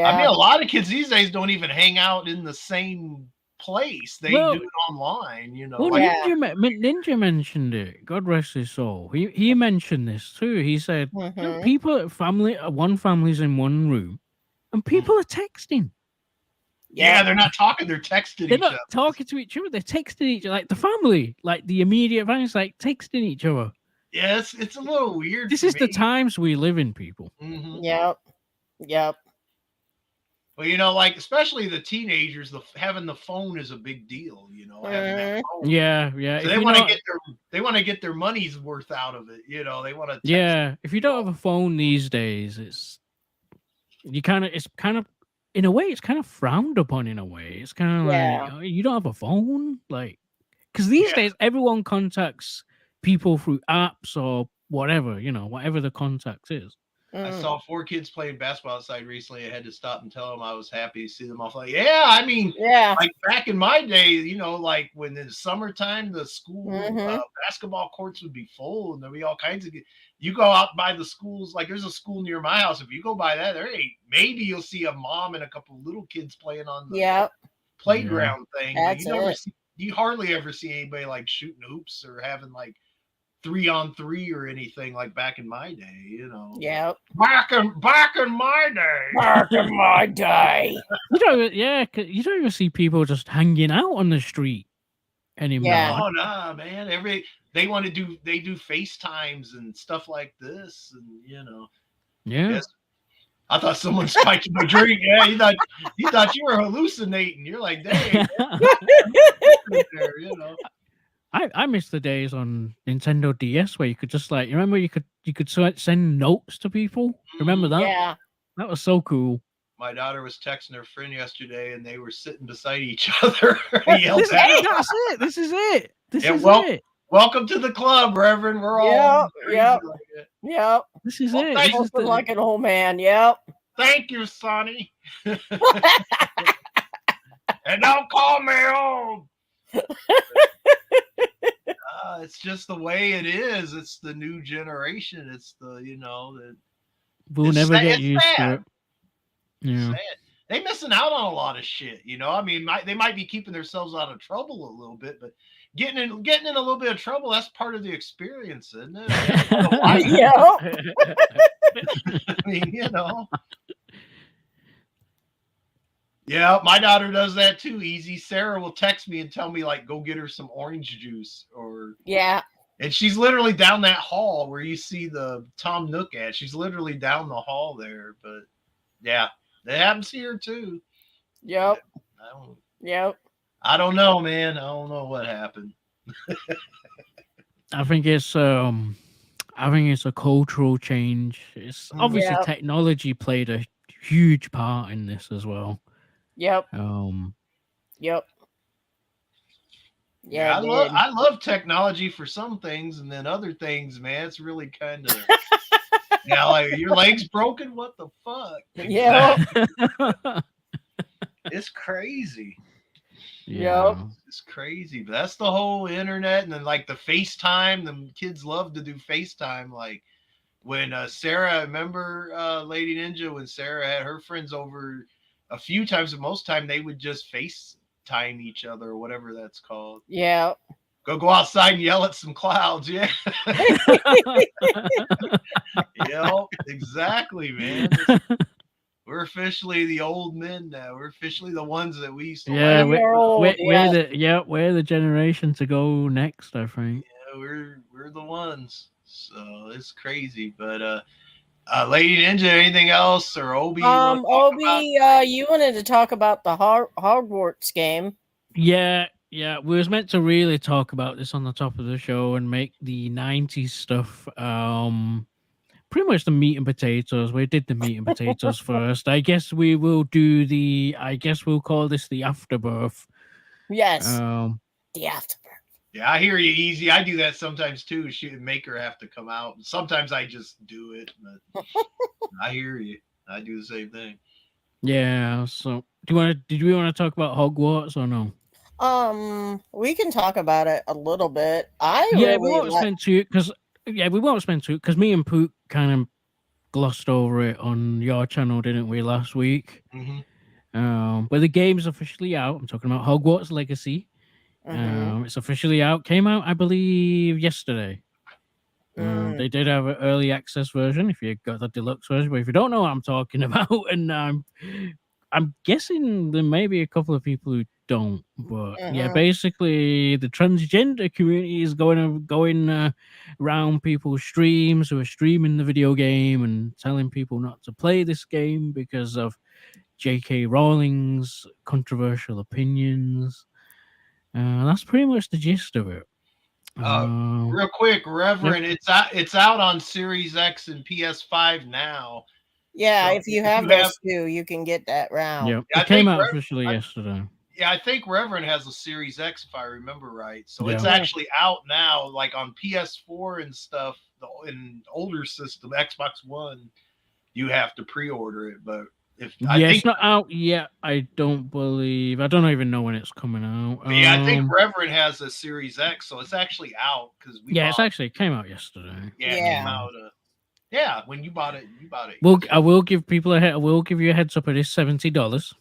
Speaker 2: I mean, a lot of kids these days don't even hang out in the same place. They do it online.
Speaker 3: Well, Ninja mentioned it. God rest his soul. He mentioned this too. He said, people, one family's in one room, and people are texting.
Speaker 2: Yeah, they're not talking. They're texting.
Speaker 3: They're not talking to each other. They're texting each other, like the family, like the immediate family's like texting each other.
Speaker 2: Yeah, it's a little weird.
Speaker 3: This is the times we live in, people.
Speaker 2: Mm-hmm.
Speaker 1: Yep.
Speaker 2: Well, like especially the teenagers, having the phone is a big deal. Having that phone.
Speaker 3: Yeah.
Speaker 2: So they want to get their money's worth out of it. They want to.
Speaker 3: Yeah, if you don't have a phone these days, it's kind of in a way it's kind of frowned upon. In a way, it's kind of like you don't have a phone, like because these days everyone contacts people through apps or whatever, whatever the contact is.
Speaker 2: I saw 4 kids playing basketball outside recently. I had to stop and tell them I was happy to see them off. Like, like back in my day, like when in the summertime, the school basketball courts would be full, and there'd be all kinds of. You go out by the schools, like there's a school near my house. If you go by that, maybe you'll see a mom and a couple of little kids playing on the playground thing. You hardly ever see anybody like shooting hoops or having like 3-on-3 or anything like back in my day,
Speaker 1: Yep.
Speaker 2: Back in my day.
Speaker 1: Back in my day.
Speaker 3: You don't even see people just hanging out on the street anymore.
Speaker 1: Yeah.
Speaker 2: Oh no, man. They do FaceTimes and stuff like this, and
Speaker 3: Yeah.
Speaker 2: Yes. I thought someone spiked my drink. Yeah, you thought you were hallucinating. You're like, dang.
Speaker 3: I miss the days on Nintendo DS where you could just like remember you could send notes to people. Remember that?
Speaker 1: Yeah.
Speaker 3: That was so cool.
Speaker 2: My daughter was texting her friend yesterday, and they were sitting beside each other.
Speaker 3: That's it. This is it. It.
Speaker 2: Welcome to the club, Reverend. We're all
Speaker 1: Yep.
Speaker 3: This is it.
Speaker 1: This is like an old man. Yep.
Speaker 2: Thank you, Sonny. And don't call me old. It's just the way it is. It's the new generation. It's the
Speaker 3: we'll never get used to it. Yeah.
Speaker 2: They missing out on a lot of shit. I mean, they might be keeping themselves out of trouble a little bit, but getting in a little bit of trouble, that's part of the experience, isn't it?
Speaker 1: Yeah.
Speaker 2: I mean, Yeah, my daughter does that too. Easy. Sarah will text me and tell me like, go get her some orange juice,
Speaker 1: Yeah.
Speaker 2: and she's literally down that hall where you see the Tom Nook at. She's literally down the hall there. But yeah, that happens here too. Yeah,
Speaker 1: Yep.
Speaker 2: I don't.
Speaker 1: Yep.
Speaker 2: I don't know, man. I don't know what happened.
Speaker 3: I think it's a cultural change. It's
Speaker 2: Mhm.
Speaker 3: obviously
Speaker 1: Yep.
Speaker 3: technology played a huge part in this as well.
Speaker 1: Yep.
Speaker 3: Um,
Speaker 1: Yep. Yeah,
Speaker 2: Yeah,
Speaker 1: it did.
Speaker 2: I love technology for some things, and then other things, man, it's really kind of yeah, like your leg's broken. What the fuck?
Speaker 1: Yep.
Speaker 2: Exactly. It's crazy.
Speaker 1: Yep.
Speaker 3: yeah,
Speaker 2: It's crazy. But that's the whole internet, and then like the FaceTime. The kids love to do FaceTime. Like when Sarah, remember Lady Ninja, when Sarah had her friends over a few times, but most time they would just FaceTime each other or whatever that's called.
Speaker 1: Yep.
Speaker 2: Go outside and yell at some clouds. Yeah. Yep, exactly, man. We're officially the old men now. We're officially the ones that we used to
Speaker 3: yeah.
Speaker 2: laugh.
Speaker 1: We are old.
Speaker 3: We're
Speaker 1: Yes.
Speaker 3: the generation to go next. I think.
Speaker 2: Yeah, we're the ones. So it's crazy. But Lady Ninja, anything else or Obi you want to talk about?
Speaker 1: Obi, you wanted to talk about the Hogwarts game.
Speaker 3: Yeah, yeah. We was meant to really talk about this on the top of the show and make the '90s stuff. Pretty much the meat and potatoes. We did the meat and potatoes first. I guess we will do the. I guess we'll call this the afterbirth.
Speaker 1: Yes.
Speaker 3: Um,
Speaker 1: The afterbirth.
Speaker 2: Yeah, I hear you, Easy. I do that sometimes too. She make her have to come out. Sometimes I just do it, but I hear you. I do the same thing.
Speaker 3: yeah. So, Did we want to talk about Hogwarts or no?
Speaker 1: We can talk about it a little bit. I
Speaker 3: Yeah, we
Speaker 1: really
Speaker 3: won't
Speaker 1: like.
Speaker 3: spend too because we won't spend too because me and Pook kind of glossed over it on your channel, didn't we, last week?
Speaker 2: Hmm.
Speaker 3: But the game's officially out. I'm talking about Hogwarts Legacy.
Speaker 1: Mm-hmm.
Speaker 3: It's officially out. Came out, I believe, yesterday.
Speaker 1: Mm,
Speaker 3: They did have an early access version if you got the deluxe version, but if you don't know what I'm talking about, and I'm guessing there may be a couple of people who don't, but yeah,
Speaker 1: mm-hmm.
Speaker 3: basically the transgender community is going around people's streams who are streaming the video game and telling people not to play this game because of J.K. Rowling's controversial opinions. That's pretty much the gist of it.
Speaker 2: Uh,
Speaker 3: Um,
Speaker 2: Real quick,
Speaker 3: yep,
Speaker 2: Reverend, it's out on Series X and PS5 now.
Speaker 1: Yeah,
Speaker 2: So
Speaker 1: if you
Speaker 2: if
Speaker 1: have
Speaker 2: you have,
Speaker 1: those two, you can get that round.
Speaker 3: yep.
Speaker 2: I
Speaker 3: It came
Speaker 2: think
Speaker 3: out officially
Speaker 2: I,
Speaker 3: yesterday.
Speaker 2: yeah, I think Reverend has a Series X if I remember right. So it's
Speaker 3: Yeah.
Speaker 1: Mm,
Speaker 2: actually out now, like on PS4 and stuff. In older system, Xbox One, you have to pre-order it. But if I
Speaker 3: Yeah,
Speaker 2: think,
Speaker 3: it's not out yet. I don't believe. I don't even know when it's coming out.
Speaker 2: yeah, I think Reverend has a Series X, so it's actually out because we
Speaker 3: Yeah, it's
Speaker 2: bought.
Speaker 3: actually it came out yesterday.
Speaker 2: Yeah, it came
Speaker 1: yeah.
Speaker 2: out. Yeah, when you bought it, you bought it
Speaker 3: Well,
Speaker 2: yesterday.
Speaker 3: I will give people a head. I will give you a heads up. It is $70.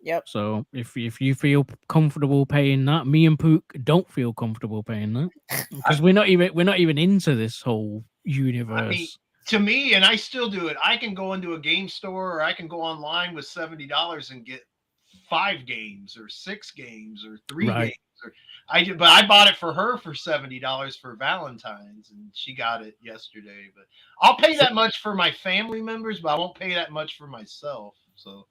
Speaker 1: Yep.
Speaker 3: So if you feel comfortable paying that, me and Pook don't feel comfortable paying that because we're not even into this whole
Speaker 2: I mean,
Speaker 3: universe.
Speaker 2: to me, and I still do it. I can go into a game store, or I can go online with $70 and get 5 games, or 6 games, or three
Speaker 3: Right.
Speaker 2: games. Or but I bought it for her for $70 for Valentine's, and she got it yesterday. But I'll pay
Speaker 3: So,
Speaker 2: that much for my family members, but I won't pay that much for myself. So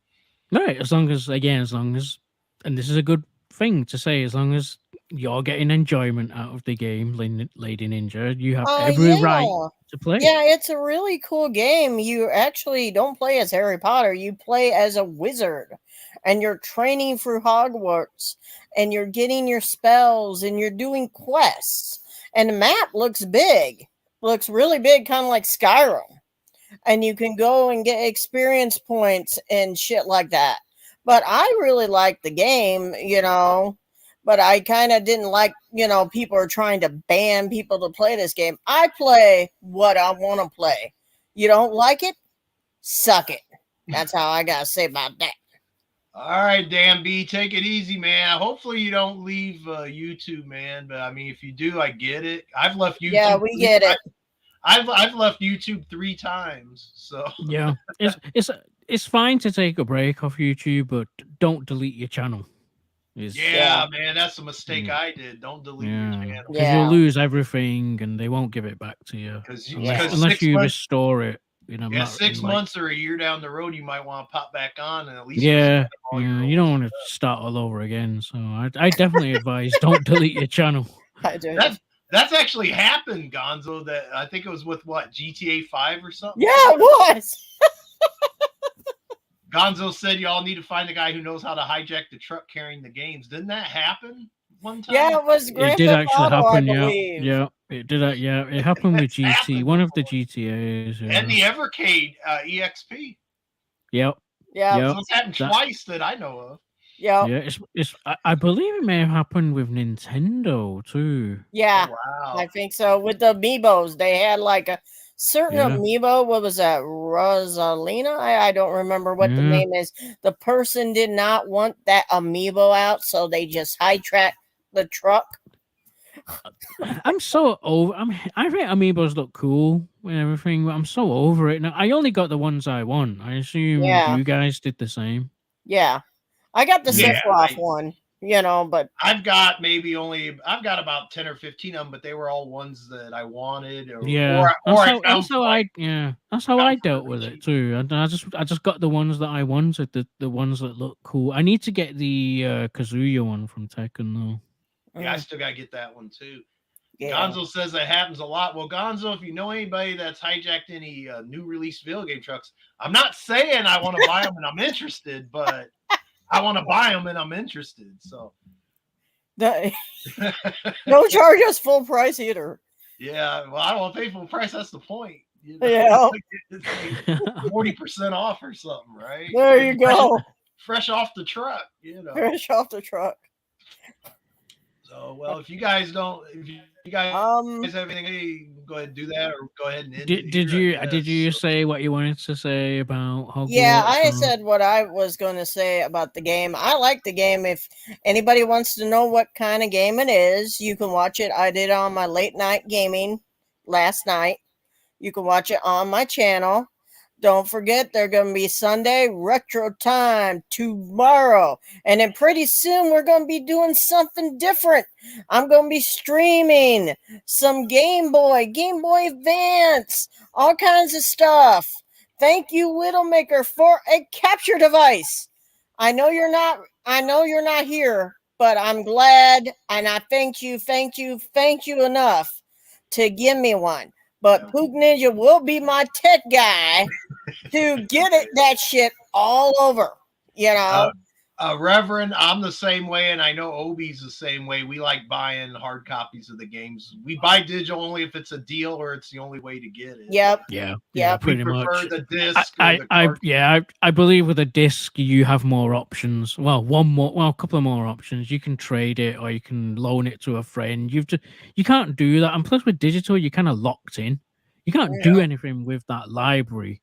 Speaker 3: right. As long as, and this is a good thing to say, as long as you're getting enjoyment out of the game, Lady Ninja, you have every right
Speaker 1: Yeah.
Speaker 3: to play it.
Speaker 1: Yeah, it's a really cool game. You actually don't play as Harry Potter, you play as a wizard. And you're training through Hogwarts and you're getting your spells and you're doing quests. And the map looks big. Looks really big, kind of like Skyrim. And you can go and get experience points and shit like that. But I really like the game. But I kind of didn't like, people are trying to ban people to play this game. I play what I want to play. You don't like it? Suck it. That's how I got to say about that.
Speaker 2: all right, Dan B, take it easy, man. Hopefully you don't leave YouTube, man. But I mean, if you do, I get it. I've left
Speaker 1: Yeah,
Speaker 2: YouTube.
Speaker 1: we get it.
Speaker 2: I've left YouTube 3 times. So
Speaker 3: Yeah, it's it's fine to take a break off YouTube, but don't delete your channel.
Speaker 2: Yeah, man, that's a mistake I did. Don't delete your
Speaker 3: Yeah,
Speaker 2: channel.
Speaker 3: because you'll lose everything, and they won't give it back to you unless
Speaker 2: 6
Speaker 3: you
Speaker 2: months,
Speaker 3: restore it. You know,
Speaker 2: yeah, 6 months or a year down the road, you might want to pop back on and at least all your
Speaker 3: you don't want to start all over again. So I definitely advise don't delete your channel.
Speaker 2: That's actually happened, Gonzo. That I think it was with what, GTA 5 or something.
Speaker 1: Yeah, it was.
Speaker 2: Gonzo said y'all need to find the guy who knows how to hijack the truck carrying the games. Didn't that happen one time?
Speaker 1: Yeah, it was Grand
Speaker 3: It did
Speaker 1: Theft
Speaker 3: actually
Speaker 1: Auto,
Speaker 3: happen.
Speaker 1: I
Speaker 3: Yeah,
Speaker 1: believe.
Speaker 3: yeah, it did. Yeah, it happened with GT, one of the GTA's.
Speaker 2: And the Evercade EXP.
Speaker 3: Yep.
Speaker 1: Yeah.
Speaker 2: So it's happened twice that I know of.
Speaker 1: Yeah.
Speaker 3: Yeah, I believe it may have happened with Nintendo too.
Speaker 1: Yeah.
Speaker 2: Oh, wow.
Speaker 1: I think so. With the amiibos, they had like a certain amiibo. What was that? Rosalina? I don't remember what the name is. The person did not want that amiibo out, so they just hijacked the truck.
Speaker 3: I'm so over. I think amiibos look cool and everything, but I'm so over it now. I only got the ones I want. I assume you guys did the same.
Speaker 1: Yeah, I got the Sephiroth one. You know, but
Speaker 2: I've got about 10 or 15 of them, but they were all ones that I wanted.
Speaker 3: That's how I dealt with it too. I just got the ones that I wanted, the ones that look cool. I need to get the Kazuya one from Tekken though.
Speaker 2: Yeah, I still gotta get that one too.
Speaker 1: Yeah.
Speaker 2: Gonzo says that happens a lot. Well, Gonzo, if you know anybody that's hijacked any new release video game trucks, I'm not saying I want to buy them and I'm interested, but I want to buy them and I'm interested. So
Speaker 1: don't charge us full price either.
Speaker 2: Yeah, well, I don't want to pay full price. That's the point.
Speaker 1: You know?
Speaker 2: It's like 40% off or something, right?
Speaker 1: There you go.
Speaker 2: Fresh off the truck,
Speaker 1: Fresh off the truck.
Speaker 2: So, well, if you guys have anything, hey, go ahead and do that, or go ahead and end it.
Speaker 3: Did you say what you wanted to say about Hogwarts?
Speaker 1: Yeah, I said what I was going to say about the game. I like the game. If anybody wants to know what kind of game it is, you can watch it. I did on my late night gaming last night. You can watch it on my channel. Don't forget, they're going to be Sunday retro time tomorrow. And then pretty soon, we're going to be doing something different. I'm going to be streaming some Game Boy Advance, all kinds of stuff. Thank you, Widowmaker, for a capture device. I know you're not here, but I'm glad, and I thank you enough to give me one. But Pook Ninja will be my tech guy to get that shit all over, you know.
Speaker 2: Reverend, I'm the same way, and I know Obi's the same way. We like buying hard copies of the games. We buy digital only if it's a deal or it's the only way to get it.
Speaker 1: Yep.
Speaker 3: Yeah, pretty
Speaker 2: much. We prefer the disc.
Speaker 3: I believe with a disc you have more options. Well, a couple of more options. You can trade it or you can loan it to a friend. You can't do that. And plus with digital, you're kind of locked in. You can't do anything with that library.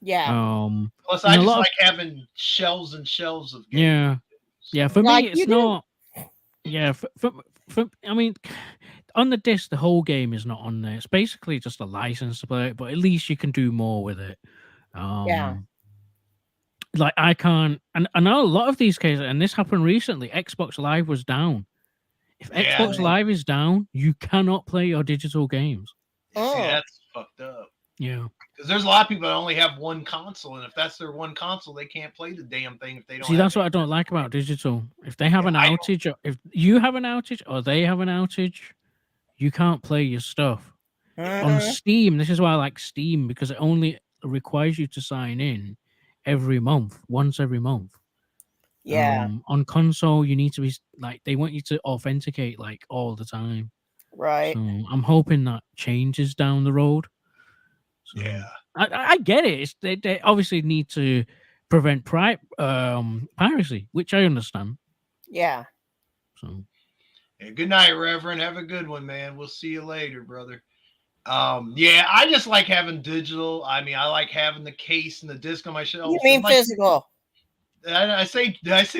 Speaker 1: Yeah.
Speaker 2: Plus, I just like having shelves and shelves of games.
Speaker 3: Yeah. For me, it's not. Yeah. I mean, on the disc, the whole game is not on there. It's basically just a license to play it, but at least you can do more with it. Like I can't, and I know a lot of these cases, and this happened recently. Xbox Live was down. If Xbox Live is down, you cannot play your digital games.
Speaker 2: See, that's fucked up.
Speaker 3: Yeah.
Speaker 2: Because there's a lot of people that only have one console, and if that's their one console, they can't play the damn thing if they don't.
Speaker 3: See, that's what I don't like about digital. If they have an outage, or if you have an outage, or they have an outage, you can't play your stuff. On Steam, this is why I like Steam, because it only requires you to sign in once every month.
Speaker 1: Yeah.
Speaker 3: On console, you need to be like, they want you to authenticate like all the time.
Speaker 1: Right.
Speaker 3: So I'm hoping that changes down the road. So,
Speaker 2: yeah,
Speaker 3: I get it. They obviously need to prevent piracy, which I understand.
Speaker 1: Yeah.
Speaker 3: So,
Speaker 2: good night, Reverend. Have a good one, man. We'll see you later, brother. Yeah, I just like having digital. I mean, I like having the case and the disc on my shelf.
Speaker 1: You mean physical?
Speaker 2: Did I say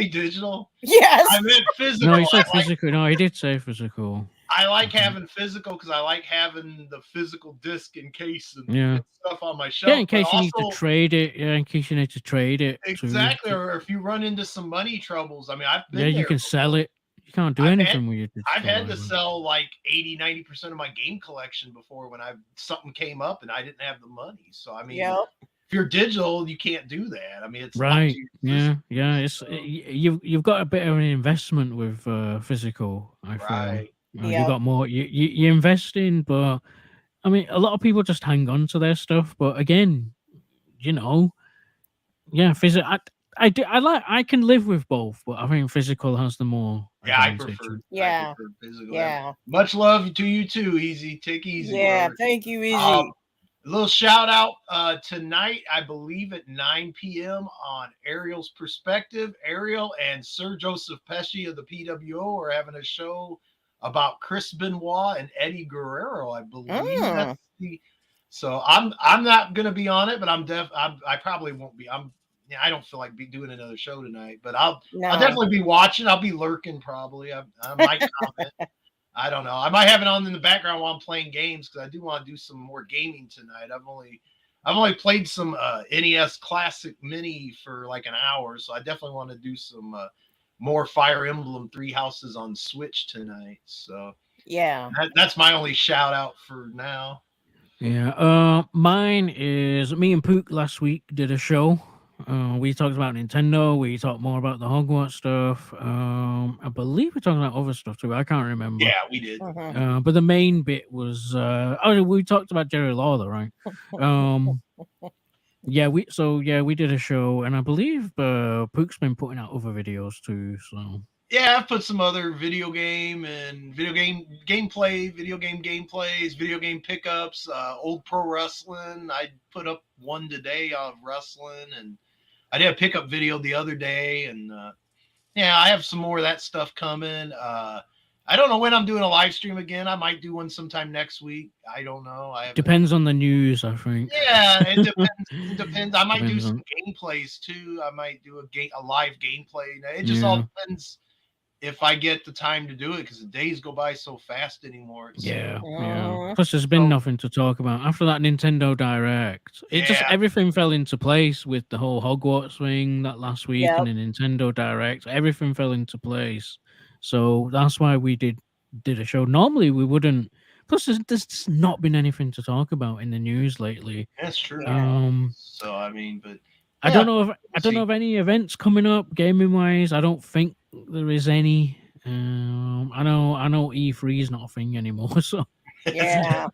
Speaker 2: digital?
Speaker 1: Yes.
Speaker 2: I meant physical.
Speaker 3: No, he said physical. No, he did say physical.
Speaker 2: I like
Speaker 3: Mhm.
Speaker 2: having physical because I like having the physical disc in case
Speaker 3: Yeah.
Speaker 2: and stuff on my
Speaker 3: Yeah,
Speaker 2: shelf.
Speaker 3: in
Speaker 2: But
Speaker 3: case you need to
Speaker 2: also,
Speaker 3: trade it. Yeah, in case you need to trade it too.
Speaker 2: exactly, or if you run into some money troubles, I mean, I've
Speaker 3: Yeah,
Speaker 2: been
Speaker 3: you
Speaker 2: there
Speaker 3: can sell
Speaker 2: before.
Speaker 3: it. You can't do
Speaker 2: I've had
Speaker 3: anything with your
Speaker 2: I've
Speaker 3: digital
Speaker 2: had to
Speaker 3: items.
Speaker 2: sell like 80-90% of my game collection before when something came up and I didn't have the money. So I mean,
Speaker 1: Yep.
Speaker 2: if you're digital, you can't do that. I mean, it's a lot
Speaker 3: Right.
Speaker 2: easier
Speaker 3: Yeah.
Speaker 2: physical.
Speaker 3: Yeah.
Speaker 2: So,
Speaker 3: You've got a bit of an investment with physical. I feel
Speaker 2: right.
Speaker 3: you
Speaker 1: Yep.
Speaker 3: got more. You invest in, but I mean, a lot of people just hang on to their stuff. But again, you know, yeah, physical. I like. I can live with both, but I think physical has the more
Speaker 2: Yeah, I
Speaker 3: advantage.
Speaker 2: prefer I
Speaker 1: Yeah.
Speaker 2: prefer physical.
Speaker 1: Yeah.
Speaker 2: Much love to you too. Easy, take easy,
Speaker 1: Yeah.
Speaker 2: brother.
Speaker 1: Thank you,
Speaker 2: Um,
Speaker 1: Easy.
Speaker 2: a little shout out tonight, I believe at 9 p.m. on Ariel's Perspective. Ariel and Sir Joseph Pesci of the PWO are having a show about Chris Benoit and Eddie Guerrero. I believe
Speaker 1: Mm.
Speaker 2: that's the. So I'm not gonna be on it, but I probably won't be. Yeah, I don't feel like doing another show tonight, but I'll
Speaker 1: No.
Speaker 2: definitely be watching. I'll be lurking probably. I might comment. I don't know. I might have it on in the background while I'm playing games because I do want to do some more gaming tonight. I've only played some NES Classic Mini for like an hour, so I definitely want to do some more Fire Emblem Three Houses on Switch tonight. So
Speaker 1: Yeah.
Speaker 2: that's my only shout out for now.
Speaker 3: Yeah. Mine is me and Pook last week did a show. We talked about Nintendo. We talked more about the Hogwarts stuff. I believe we talked about other stuff too. I can't remember.
Speaker 2: Yeah, we did.
Speaker 1: Mhm.
Speaker 3: But the main bit was we talked about Jerry Lawler, right? Um, we did a show, and I believe Pook's been putting out other videos too. So
Speaker 2: Yeah, I've put some other video game and video game gameplay, video game gameplays, video game pickups, old pro wrestling. I put up one today of wrestling, and I did a pickup video the other day, and yeah, I have some more of that stuff coming. I don't know when I'm doing a live stream again. I might do one sometime next week. I don't know. I haven't.
Speaker 3: depends on the news, I think.
Speaker 2: Yeah, it depends. It depends. I might do
Speaker 3: Depends
Speaker 2: some
Speaker 3: on
Speaker 2: gameplays too. I might do a live gameplay. It just all
Speaker 3: yeah.
Speaker 2: depends if I get the time to do it because the days go by so fast anymore. It seems.
Speaker 3: Yeah, yeah.
Speaker 1: Mhm.
Speaker 3: Plus, there's been
Speaker 2: So
Speaker 3: nothing to talk about after that Nintendo Direct. It just
Speaker 2: yeah,
Speaker 3: everything fell into place with the whole Hogwarts thing that last week and
Speaker 1: Yep.
Speaker 3: the Nintendo Direct. Everything fell into place, so that's why we did a show. Normally, we wouldn't. Plus, there's just not been anything to talk about in the news lately.
Speaker 2: that's true.
Speaker 1: Yeah.
Speaker 2: So I mean, but
Speaker 3: I
Speaker 2: yeah,
Speaker 3: don't know if
Speaker 2: we'll
Speaker 3: I don't know
Speaker 2: see.
Speaker 3: of any events coming up gaming wise. I don't think there is any. I know E3 is not a thing anymore, so.
Speaker 1: Yeah.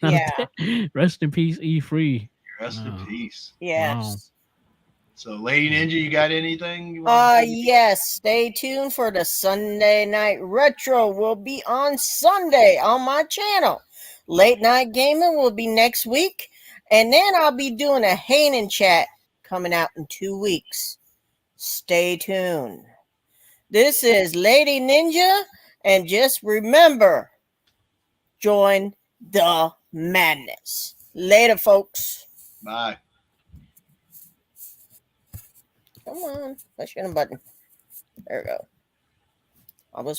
Speaker 3: That's
Speaker 1: Yeah.
Speaker 3: it. Rest in peace, E3.
Speaker 2: Rest in
Speaker 3: Oh,
Speaker 2: peace.
Speaker 3: wow.
Speaker 1: Yes.
Speaker 2: So, Lady
Speaker 3: Mm.
Speaker 2: Ninja, you got anything you want to?
Speaker 1: Yes. Stay tuned for the Sunday Night Retro. Will be on Sunday on my channel. Late Night Gaming will be next week. And then I'll be doing a Hanen chat coming out in 2 weeks. Stay tuned. This is Lady Ninja. And just remember, join the madness. Later, folks.
Speaker 2: Bye.
Speaker 1: Come on. Push in a button. There we go. I was